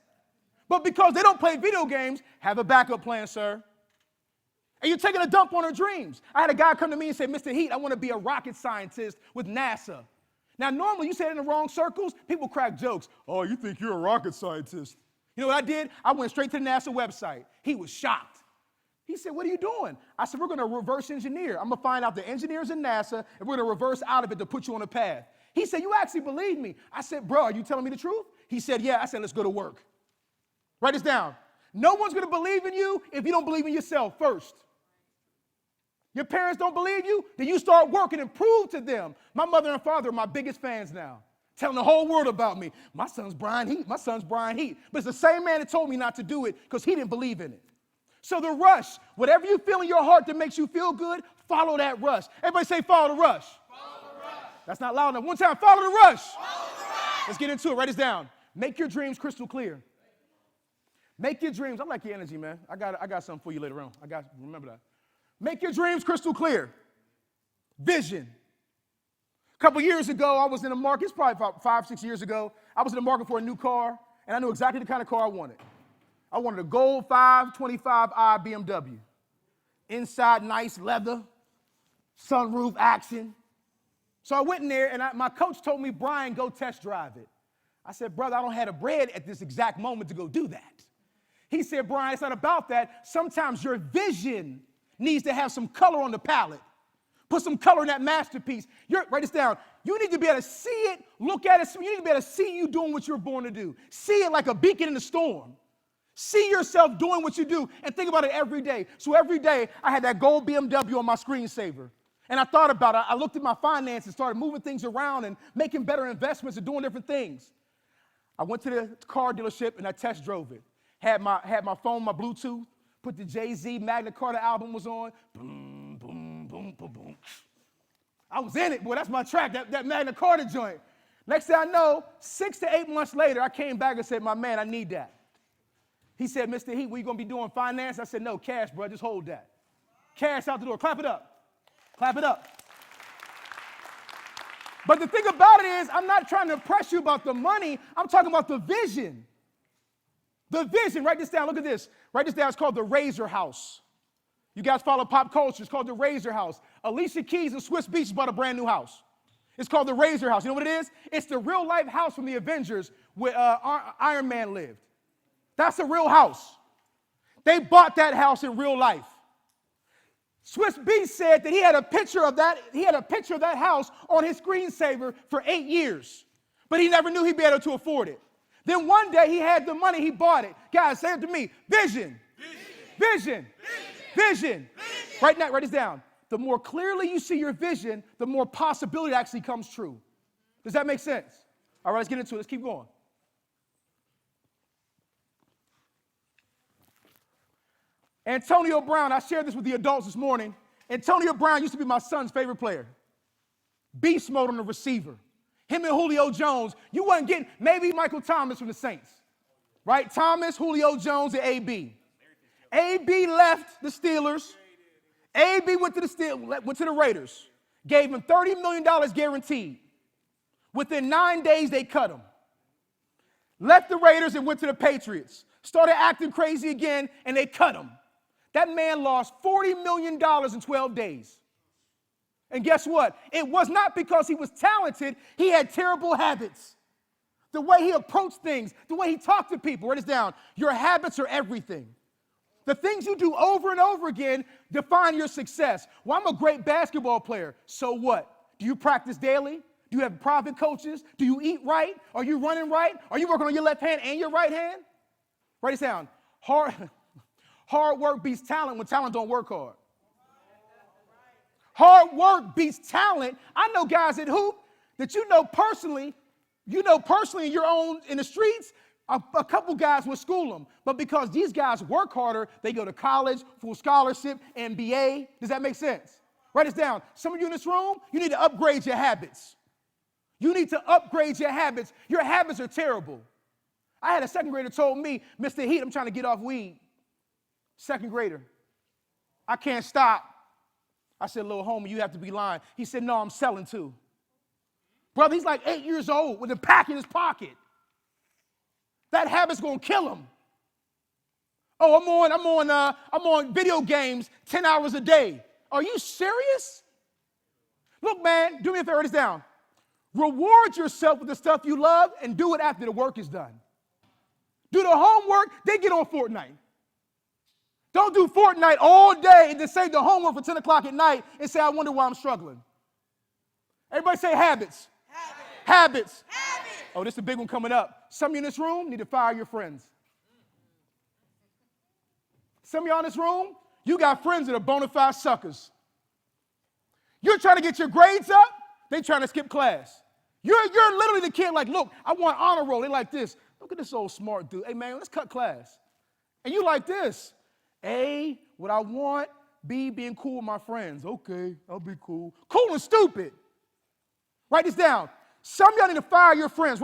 M: But because they don't play video games, have a backup plan, sir. And you're taking a dump on her dreams. I had a guy come to me and say, Mr. Heat, I want to be a rocket scientist with NASA. Now, normally you say it in the wrong circles, people crack jokes. Oh, you think you're a rocket scientist. You know what I did? I went straight to the NASA website. He was shocked. He said, what are you doing? I said, we're going to reverse engineer. I'm going to find out the engineers in NASA, and we're going to reverse out of it to put you on a path. He said, you actually believe me? I said, bro, are you telling me the truth? He said, yeah. I said, let's go to work. Write this down. No one's going to believe in you if you don't believe in yourself first. Your parents don't believe you, then you start working and prove to them. My mother and father are my biggest fans now, telling the whole world about me. My son's Brian Heat. My son's Brian Heat. But it's the same man that told me not to do it because he didn't believe in it. So the rush, whatever you feel in your heart that makes you feel good, follow that rush. Everybody say, follow the rush. Follow the rush. That's not loud enough. One time, follow the rush. Follow the rush. Let's get into it. Write this down. Make your dreams crystal clear. Make your dreams. I like your energy, man. I got something for you later on. Remember that. Make your dreams crystal clear. Vision. A couple years ago, I was in the market. It's probably about 5-6 years ago. I was in the market for a new car, and I knew exactly the kind of car I wanted. I wanted a gold 525i BMW. Inside, nice leather, sunroof action. So I went in there, and my coach told me, Brian, go test drive it. I said, brother, I don't have the bread at this exact moment to go do that. He said, Brian, it's not about that. Sometimes your vision needs to have some color on the palette. Put some color in that masterpiece. Write this down. You need to be able to see it, look at it. You need to be able to see you doing what you're born to do. See it like a beacon in the storm. See yourself doing what you do and think about it every day. So every day I had that gold BMW on my screensaver. And I thought about it. I looked at my finances, started moving things around and making better investments and doing different things. I went to the car dealership and I test drove it. Had my phone, my Bluetooth, put the Jay-Z Magna Carta album was on. Boom, boom, boom, boom, boom. I was in it, boy. That's my track, that Magna Carta joint. Next thing I know, 6 to 8 months later, I came back and said, my man, I need that. He said, Mr. Heat, we going to be doing finance? I said, no, cash, bro. Just hold that. Cash out the door. Clap it up. Clap it up. But the thing about it is, I'm not trying to impress you about the money. I'm talking about the vision. The vision. Write this down. Look at this. Write this down. It's called the Razor House. You guys follow pop culture. It's called the Razor House. Alicia Keys in Swiss Beach bought a brand new house. It's called the Razor House. You know what it is? It's the real-life house from the Avengers where Iron Man lived. That's a real house. They bought that house in real life. Swiss Beats said that he had a picture of that house on his screensaver for 8 years, but he never knew he'd be able to afford it. Then one day he had the money, he bought it. Guys, say it to me. Vision. Vision. Vision. Right now, write this down. The more clearly you see your vision, the more possibility actually comes true. Does that make sense? All right, let's get into it. Let's keep going. Antonio Brown, I shared this with the adults this morning. Antonio Brown used to be my son's favorite player. Beast mode on the receiver. Him and Julio Jones, you wasn't getting, maybe Michael Thomas from the Saints, right? Thomas, Julio Jones, and A.B. A.B. left the Steelers. A.B. went to the Raiders. Gave him $30 million guaranteed. Within 9 days, they cut him. Left the Raiders and went to the Patriots. Started acting crazy again, and they cut him. That man lost $40 million in 12 days. And guess what? It was not because he was talented. He had terrible habits. The way he approached things, the way he talked to people. Write this down. Your habits are everything. The things you do over and over again define your success. Well, I'm a great basketball player. So what? Do you practice daily? Do you have private coaches? Do you eat right? Are you running right? Are you working on your left hand and your right hand? Write this down. Hard work beats talent when talent don't work hard. Hard work beats talent. I know guys at hoop that you know personally in the streets, a couple guys will school them. But because these guys work harder, they go to college, full scholarship, MBA. Does that make sense? Write this down. Some of you in this room, you need to upgrade your habits. You need to upgrade your habits. Your habits are terrible. I had a second grader told me, Mr. Heat, I'm trying to get off weed. Second grader. I can't stop. I said, little homie, you have to be lying. He said, no, I'm selling too. Brother, he's like 8 years old with a pack in his pocket. That habit's gonna kill him. Oh, I'm on video games 10 hours a day. Are you serious? Look, man, do me a favor, write this down. Reward yourself with the stuff you love and do it after the work is done. Do the homework, then get on Fortnite. Don't do Fortnite all day and then save the homework for 10 o'clock at night and say, I wonder why I'm struggling. Everybody say habits. Habits. Oh, this is a big one coming up. Some of you in this room need to fire your friends. Some of y'all in this room, you got friends that are bona fide suckers. You're trying to get your grades up, they trying to skip class. You're literally the kid like, look, I want honor roll. They like this. Look at this old smart dude. Hey, man, let's cut class. And you like this. A, what I want. B, being cool with my friends. Okay, I'll be cool. Cool and stupid. Write this down. Some of y'all need to fire your friends.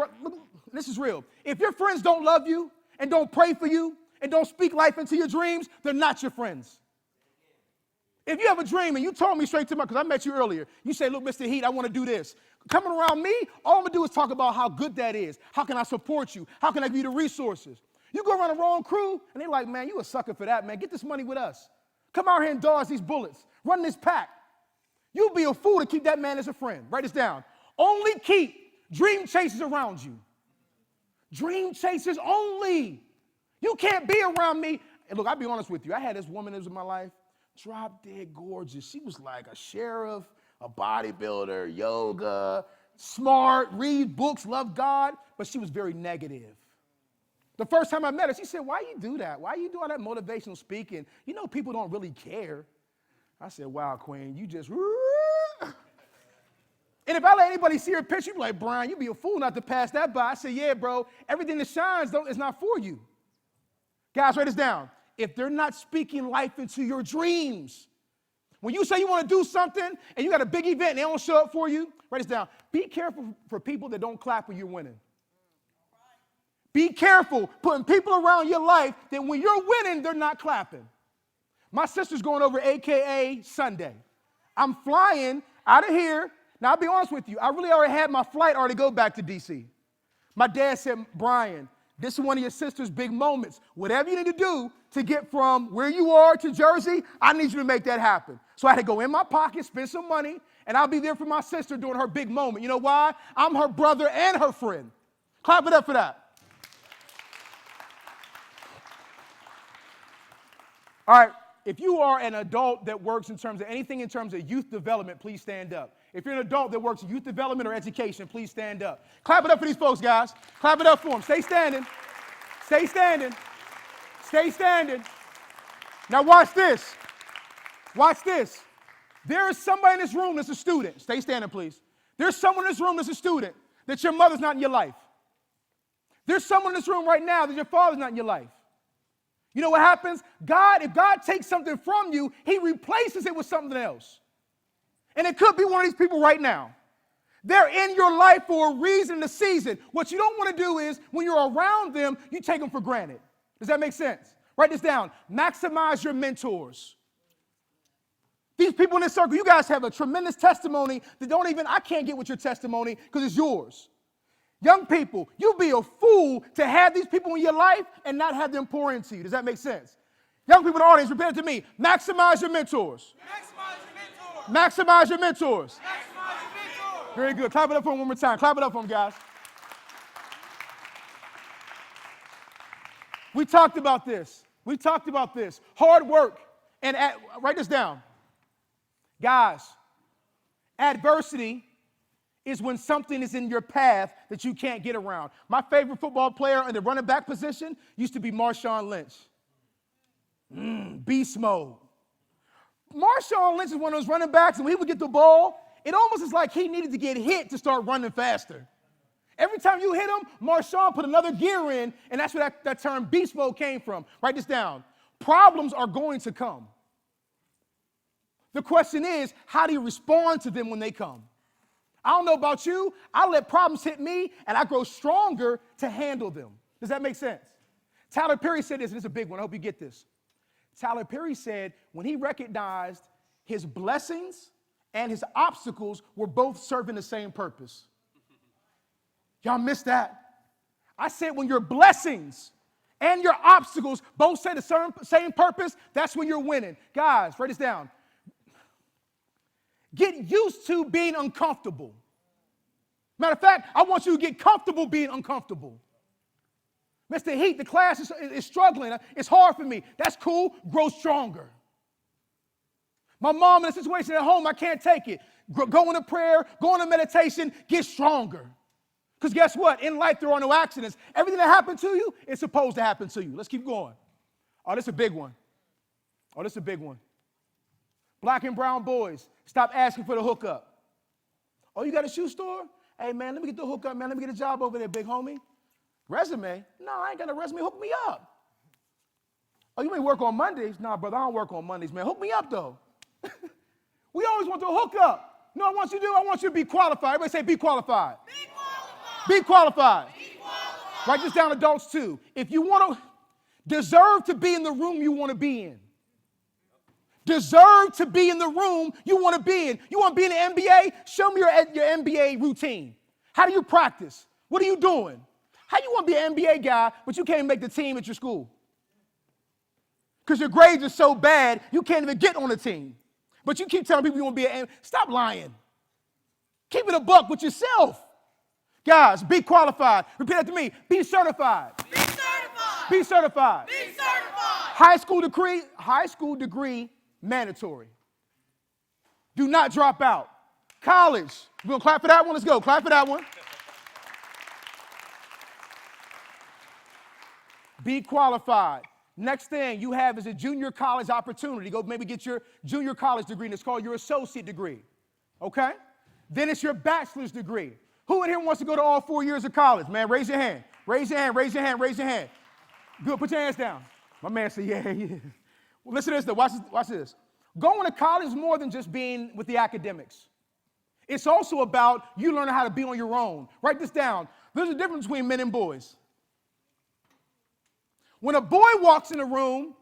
M: This is real. If your friends don't love you and don't pray for you and don't speak life into your dreams, they're not your friends. If you have a dream and you told me straight to my, because I met you earlier, you say, look, Mr. Heat, I want to do this. Coming around me, all I'm going to do is talk about how good that is. How can I support you? How can I give you the resources? You go around the wrong crew, and they're like, man, you a sucker for that, man. Get this money with us. Come out here and dodge these bullets. Run this pack. You'll be a fool to keep that man as a friend. Write this down. Only keep dream chasers around you. Dream chasers only. You can't be around me. And look, I'll be honest with you. I had this woman that was in my life, drop dead gorgeous. She was like a sheriff, a bodybuilder, yoga, smart, read books, love God, but she was very negative. The first time I met her, she said, why you do that? Why you do all that motivational speaking? You know people don't really care. I said, wow, Queen, you just... And if I let anybody see her picture, you'd be like, Brian, you'd be a fool not to pass that by. I said, yeah, bro, everything that shines is not for you. Guys, write this down. If they're not speaking life into your dreams, when you say you want to do something and you got a big event and they don't show up for you, write this down. Be careful for people that don't clap when you're winning. Be careful putting people around your life that when you're winning, they're not clapping. My sister's going over AKA Sunday. I'm flying out of here. Now, I'll be honest with you. I really already had my flight already go back to D.C. My dad said, Brian, this is one of your sister's big moments. Whatever you need to do to get from where you are to Jersey, I need you to make that happen. So I had to go in my pocket, spend some money, and I'll be there for my sister during her big moment. You know why? I'm her brother and her friend. Clap it up for that. All right, if you are an adult that works in terms of anything in terms of youth development, please stand up. If you're an adult that works in youth development or education, please stand up. Clap it up for these folks, guys. Clap it up for them. Stay standing. Stay standing. Stay standing. Now watch this. Watch this. There is somebody in this room that's a student. Stay standing, please. There's someone in this room that's a student that your mother's not in your life. There's someone in this room right now that your father's not in your life. You know what happens? If God takes something from you, he replaces it with something else. And it could be one of these people right now. They're in your life for a reason, a season. What you don't want to do is, when you're around them, you take them for granted. Does that make sense? Write this down. Maximize your mentors. These people in this circle, you guys have a tremendous testimony that I can't get with your testimony because it's yours. Young people, you'd be a fool to have these people in your life and not have them pour into you. Does that make sense? Young people in the audience, repeat it to me. Maximize your mentors.
N: Maximize your mentors.
M: Maximize your mentors.
N: Maximize your mentors.
M: Very good. Clap it up for them one more time. Clap it up for them, guys. We talked about this. Hard work. And write this down. Guys, adversity is when something is in your path that you can't get around. My favorite football player in the running back position used to be Marshawn Lynch. Beast mode. Marshawn Lynch is one of those running backs, and when he would get the ball, it almost is like he needed to get hit to start running faster. Every time you hit him, Marshawn put another gear in, and that's where that term beast mode came from. Write this down. Problems are going to come. The question is, how do you respond to them when they come? I don't know about you. I let problems hit me, and I grow stronger to handle them. Does that make sense? Tyler Perry said this, and it's a big one. I hope you get this. Tyler Perry said when he recognized his blessings and his obstacles were both serving the same purpose. Y'all missed that. I said when your blessings and your obstacles both say the same purpose, that's when you're winning. Guys, write this down. Get used to being uncomfortable. Matter of fact, I want you to get comfortable being uncomfortable. Mr. Heat, the class is struggling. It's hard for me. That's cool. Grow stronger. My mom in a situation at home, I can't take it. Go into prayer, go into meditation, get stronger. Because guess what? In life, there are no accidents. Everything that happened to you is supposed to happen to you. Let's keep going. Oh, this is a big one. Black and brown boys, stop asking for the hookup. Oh, you got a shoe store? Hey, man, let me get the hookup, man. Let me get a job over there, big homie. Resume? No, I ain't got a resume. Hook me up. Oh, you may work on Mondays? Nah, brother, I don't work on Mondays, man. Hook me up, though. We always want to hook up. You know what I want you to do? I want you to be qualified. Everybody say be qualified. Be qualified. Write this down, adults, too. If you want to deserve to be in the room you want to be in. Deserve to be in the room you want to be in. You want to be in the NBA? Show me your NBA routine. How do you practice? What are you doing? How you want to be an NBA guy, but you can't make the team at your school? Because your grades are so bad, you can't even get on the team. But you keep telling people you want to be an NBA. Stop lying. Keep it a buck with yourself. Guys, be qualified. Repeat after me. Be certified.
N: Be certified.
M: Be certified.
N: Be certified.
M: High school degree mandatory. Do not drop out. College. We're going to clap for that one? Let's go. Clap for that one. Be qualified. Next thing you have is a junior college opportunity. Go maybe get your junior college degree, and it's called your associate degree. Okay? Then it's your bachelor's degree. Who in here wants to go to all 4 years of college? Man, raise your hand. Raise your hand, raise your hand, raise your hand. Good, put your hands down. My man said, yeah. Well, listen to this, though. Watch this. Going to college is more than just being with the academics. It's also about you learning how to be on your own. Write this down. There's a difference between men and boys. When a boy walks in a room,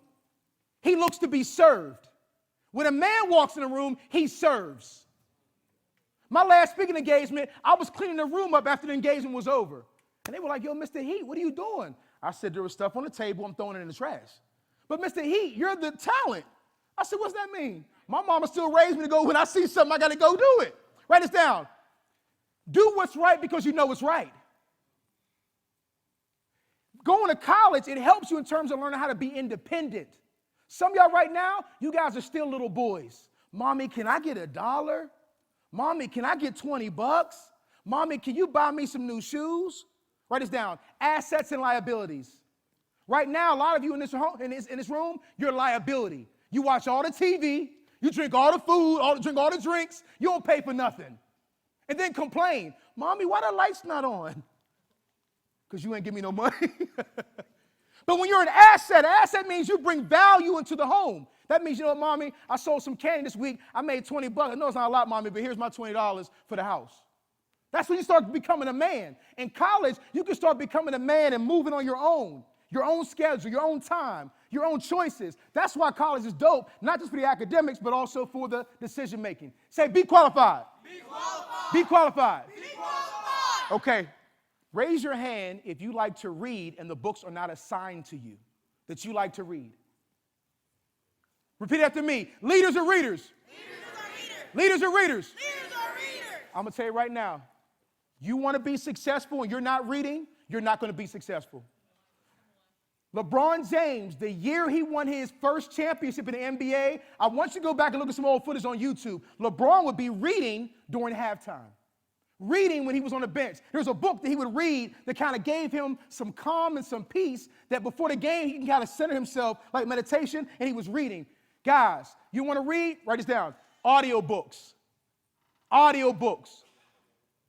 M: he looks to be served. When a man walks in a room, he serves. My last speaking engagement, I was cleaning the room up after the engagement was over. And they were like, yo, Mr. Heat, what are you doing? I said, there was stuff on the table, I'm throwing it in the trash. But Mr. Heat, you're the talent. I said, what's that mean? My mama still raised me to go, when I see something, I got to go do it. Write this down. Do what's right because you know it's right. Going to college, it helps you in terms of learning how to be independent. Some of y'all right now, you guys are still little boys. Mommy, can I get $1? Mommy, can I get $20? Mommy, can you buy me some new shoes? Write this down. Assets and liabilities. Right now, a lot of you in this room, you're a liability. You watch all the TV, you drink all the food, drink all the drinks, you don't pay for nothing. And then complain, Mommy, why the light's not on? Because you ain't give me no money. But when you're an asset means you bring value into the home. That means, you know what, Mommy, I sold some candy this week. I made $20. I know it's not a lot, Mommy, but here's my $20 for the house. That's when you start becoming a man. In college, you can start becoming a man and moving on your own schedule, your own time, your own choices. That's why college is dope, not just for the academics, but also for the decision making. Say, be qualified.
N: Be qualified.
M: Be qualified.
N: Be qualified.
M: Okay, raise your hand if you like to read and the books are not assigned to you, that you like to read. Repeat after me. Leaders are readers. Leaders are readers. I'm going to tell you right now, you want to be successful and you're not reading, you're not going to be successful. LeBron James, the year he won his first championship in the NBA, I want you to go back and look at some old footage on YouTube. LeBron would be reading during halftime, reading when he was on the bench. There was a book that he would read that kind of gave him some calm and some peace, that before the game he can kind of center himself like meditation, and he was reading. Guys, you want to read? Write this down. Audiobooks. Audiobooks.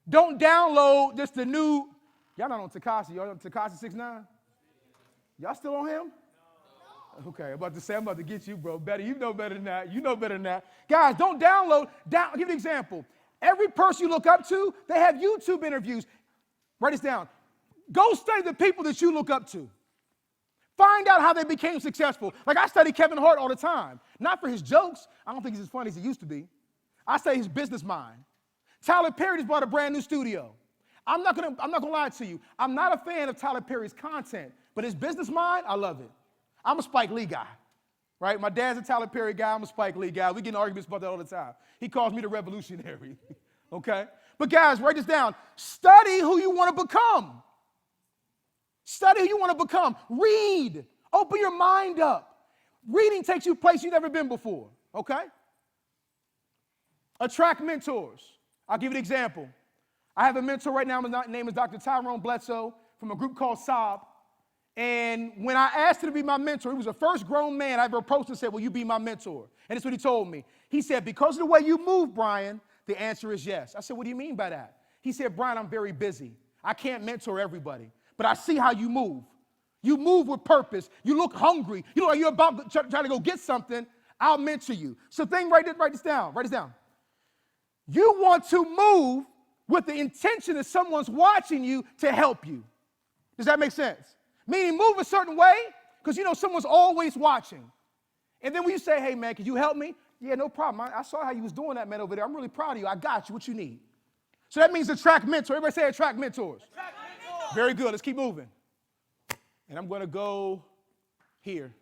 M: Don't download just the new, y'all not on Tekashi, y'all on Tekashi 6ix9ine? Y'all still on him? No. Okay, I'm about to say, I'm about to get you, bro. Better, you know better than that. You know better than that. Guys, don't download. I'll give you an example. Every person you look up to, they have YouTube interviews. Write this down. Go study the people that you look up to. Find out how they became successful. Like I study Kevin Hart all the time. Not for his jokes. I don't think he's as funny as he used to be. I study his business mind. Tyler Perry just bought a brand new studio. I'm not gonna lie to you. I'm not a fan of Tyler Perry's content, but his business mind, I love it. I'm a Spike Lee guy, right? My dad's a Tyler Perry guy. I'm a Spike Lee guy. We get in arguments about that all the time. He calls me the revolutionary, okay? But guys, write this down. Study who you want to become. Study who you want to become. Read. Open your mind up. Reading takes you places you've never been before, okay? Attract mentors. I'll give you an example. I have a mentor right now. His name is Dr. Tyrone Bledsoe from a group called SOB. And when I asked him to be my mentor, he was the first grown man I ever approached and said, will you be my mentor? And that's what he told me. He said, because of the way you move, Brian, the answer is yes. I said, what do you mean by that? He said, Brian, I'm very busy. I can't mentor everybody, but I see how you move. You move with purpose. You look hungry. You look like you're about to try to go get something. I'll mentor you. So write this down. Write this down. You want to move with the intention that someone's watching you to help you. Does that make sense? Meaning move a certain way because you know someone's always watching. And then when you say, hey, man, can you help me? Yeah, no problem. I saw how you was doing that, man, over there. I'm really proud of you. I got you. What you need? So that means attract mentors. Everybody say attract mentors. Attract mentors. Very good. Let's keep moving. And I'm going to go here.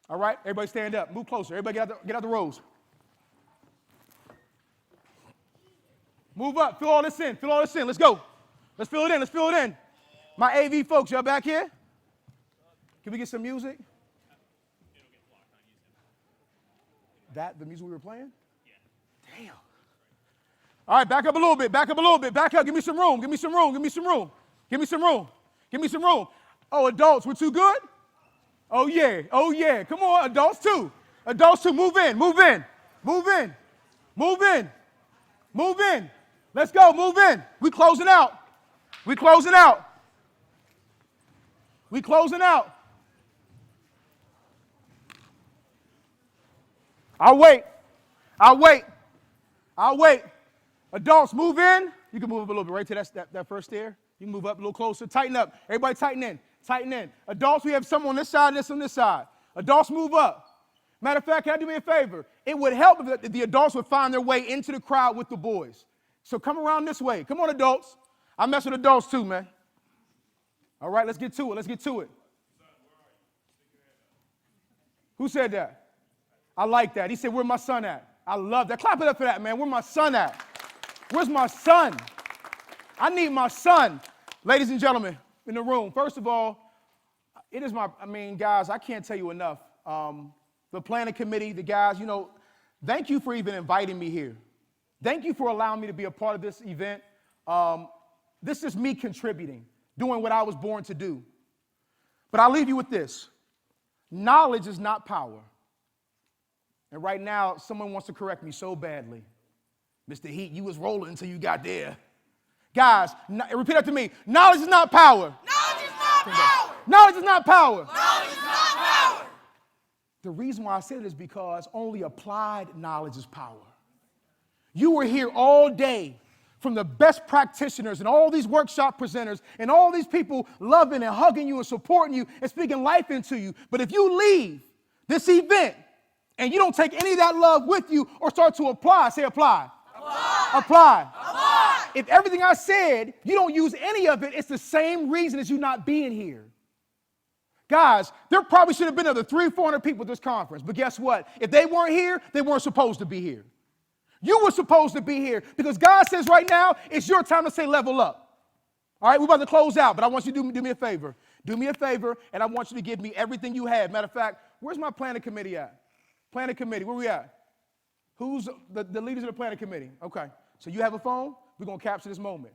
M: All right? Everybody stand up. Move closer. Everybody get out the rows. Move up. Fill all this in. Fill all this in. Let's go. Let's fill it in. Let's fill it in. My AV folks, y'all back here? Can we get some music? That, the music we were playing? Yeah. Damn. All right, back up a little bit. Back up a little bit. Back up. Give me some room. Give me some room. Give me some room. Give me some room. Give me some room. Oh, adults, we're too good? Oh, yeah. Oh, yeah. Come on, adults too. Adults too. Move in. Move in. Move in. Move in. Move in. Let's go. Move in. We closing out. We closing out. We closing out. I'll wait. I'll wait. I'll wait. Adults, move in. You can move up a little bit right to that first stair. You can move up a little closer. Tighten up. Everybody tighten in. Tighten in. Adults, we have some on this side and this on this side. Adults, move up. Matter of fact, can I do me a favor? It would help if the adults would find their way into the crowd with the boys. So come around this way. Come on, adults. I mess with adults too, man. All right, let's get to it. Let's get to it. Who said that? I like that. He said, where's my son at? I love that. Clap it up for that, man. Where's my son at? Where's my son? I need my son. Ladies and gentlemen in the room, first of all, it is guys, I can't tell you enough. The planning committee, the guys, thank you for even inviting me here. Thank you for allowing me to be a part of this event. This is me contributing, doing what I was born to do. But I'll leave you with this. Knowledge is not power. And right now, someone wants to correct me so badly. Mr. Heat, you was rolling until you got there. Guys, repeat after me. Knowledge is not power.
N: Knowledge is not power.
M: Knowledge is not power.
N: Knowledge is not power.
M: The reason why I said it is because only applied knowledge is power. You were here all day from the best practitioners and all these workshop presenters and all these people loving and hugging you and supporting you and speaking life into you. But if you leave this event and you don't take any of that love with you or start to apply, say apply. Apply. Apply. Apply. If everything I said, you don't use any of it, it's the same reason as you not being here. Guys, there probably should have been another 300 or 400 people at this conference, but guess what? If they weren't here, they weren't supposed to be here. You were supposed to be here because God says right now, it's your time to say level up. All right, we're about to close out, but I want you to do me a favor. Do me a favor, and I want you to give me everything you have. Matter of fact, where's my planning committee at? Planning committee, where we at? Who's the leaders of the planning committee? Okay, so you have a phone? We're going to capture this moment.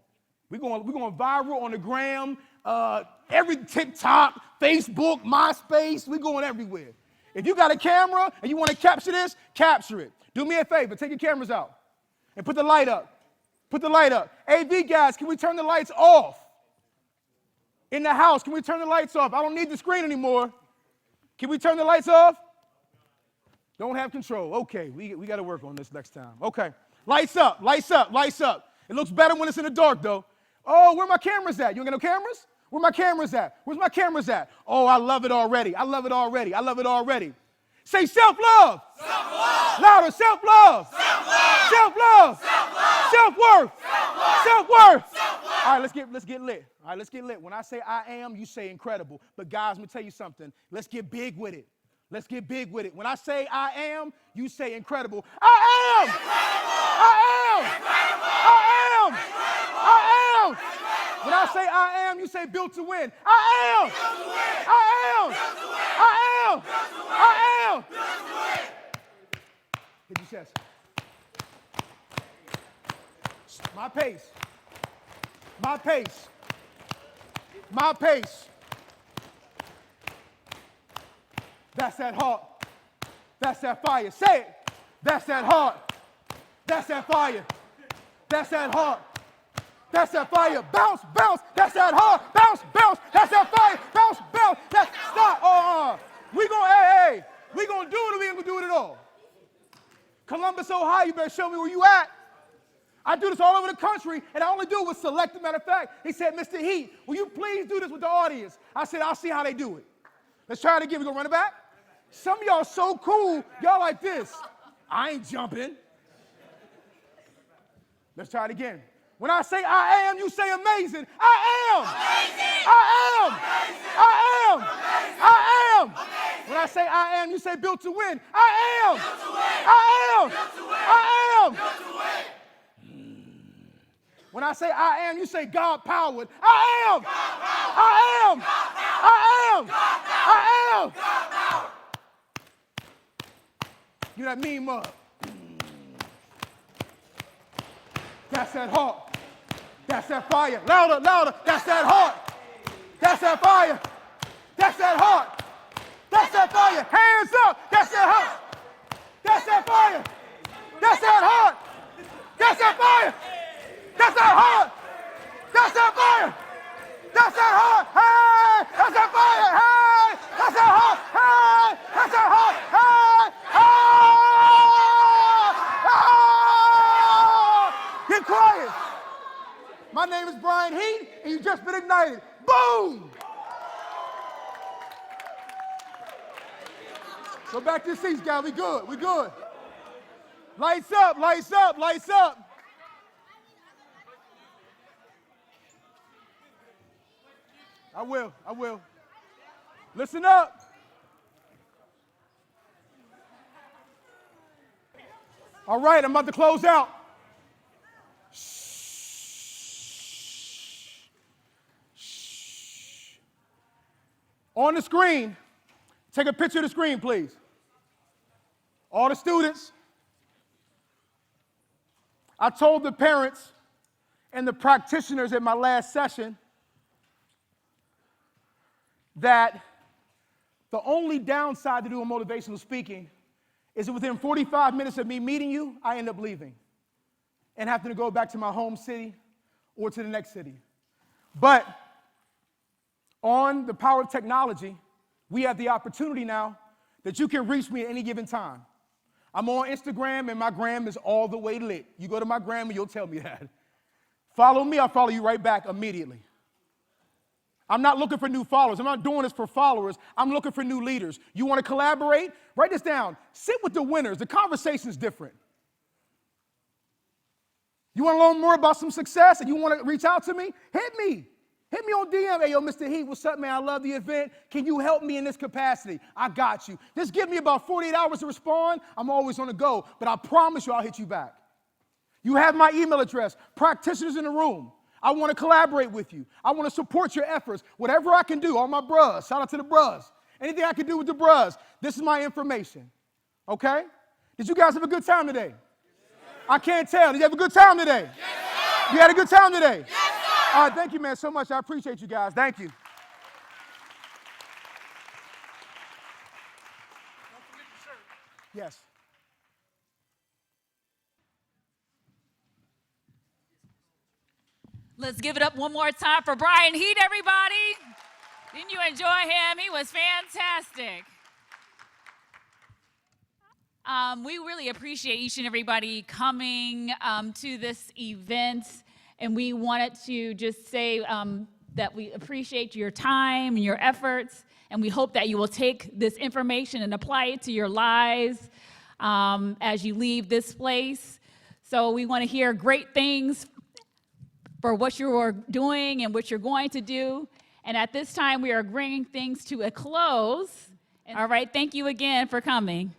M: We're going viral on the gram, every TikTok, Facebook, MySpace. We're going everywhere. If you got a camera and you want to capture this, capture it. Do me a favor, take your cameras out and put the light up. Put the light up. AV guys, can we turn the lights off? In the house, can we turn the lights off? I don't need the screen anymore. Can we turn the lights off? Don't have control. Okay, we got to work on this next time. Okay, lights up, lights up, lights up. It looks better when it's in the dark, though. Oh, where my cameras at? You ain't got no cameras? Where my cameras at? Where's my cameras at? Oh, I love it already. I love it already. I love it already. Say self-love. Self-love. Louder, self-love. Self-love. Self-love. Self-love. Self-worth. Self-love. Self-worth. Self-love. All right, let's get lit. All right, let's get lit. When I say I am, you say incredible. But guys, let me tell you something. Let's get big with it. Let's get big with it. When I say I am, you say incredible. I am. Incredible. I am. Incredible. I am. Incredible. I am. Incredible. When I say I am, you say built to win. I am. Built to win. I am. Built to win. I am. Built to win. I am. Built to win. Hit your chest. My pace. My pace. My pace. That's that heart. That's that fire. Say it. That's that heart. That's that fire. That's that heart. That's that fire. Bounce, bounce. That's that heart. Bounce, bounce. That's that fire. Bounce, bounce. That's stop. We gonna, we gonna do it or we ain't gonna do it at all. Columbus, Ohio, you better show me where you at. I do this all over the country, and I only do it with selected. Matter of fact, he said, Mr. Heat, will you please do this with the audience? I said, I'll see how they do it. Let's try it again. We gonna run it back? Some of y'all so cool, y'all like this. I ain't jumping. Let's try it again. When I say I am, you say amazing. I am. Amazing. I am. Amazing. I am. Amazing. I am. Amazing. When I say I am, you say built to win. I am. Built to win. I am. Built to win. I am. Built to win. When I say I am, you say God powered. I am. God powered. I am. God powered. I am. God powered. I am. God powered. You that mean mug. That's that heart. That's that fire. Louder, louder. That's that heart. That's that fire. That's that heart. That's that fire. Hands up. That's that heart. That's that fire. That's that heart. That's that fire. That's that heart. That's that fire. That's that heart. Hey, that's that fire. Hey, that's that heart. Hey, that's that heart. Hey, hey. Get quiet. My name is Brian Heat, and you just been ignited. Boom. Go back to your seats, guys. We good. We good. Lights up. Lights up. Lights up. I will. I will. Listen up. All right, I'm about to close out. Shh. Shh. On the screen, take a picture of the screen, please. All the students. I told the parents and the practitioners at my last session that the only downside to doing motivational speaking is that within 45 minutes of me meeting you, I end up leaving and having to go back to my home city or to the next city. But on the power of technology, we have the opportunity now that you can reach me at any given time. I'm on Instagram, and my gram is all the way lit. You go to my gram, and you'll tell me that. Follow me, I'll follow you right back immediately. I'm not looking for new followers. I'm not doing this for followers. I'm looking for new leaders. You want to collaborate? Write this down. Sit with the winners. The conversation's different. You want to learn more about some success and you want to reach out to me? Hit me. Hit me on DM. Hey, yo, Mr. Heat, what's up, man? I love the event. Can you help me in this capacity? I got you. Just give me about 48 hours to respond. I'm always on the go, but I promise you I'll hit you back. You have my email address. Practitioners in the room. I want to collaborate with you. I want to support your efforts. Whatever I can do, all my bros. Shout out to the bros. Anything I can do with the bros. This is my information. Okay? Did you guys have a good time today? I can't tell. Did you have a good time today? Yes, you had a good time today? Yes, sir. All right, thank you, man, so much. I appreciate you guys. Thank you. Yes.
P: Let's give it up one more time for Brian Heat, everybody. Didn't you enjoy him? He was fantastic. We really appreciate each and everybody coming to this event, and we wanted to just say that we appreciate your time and your efforts, and we hope that you will take this information and apply it to your lives as you leave this place. So we want to hear great things for what you're doing and what you're going to do. And at this time, we are bringing things to a close. All right, thank you again for coming.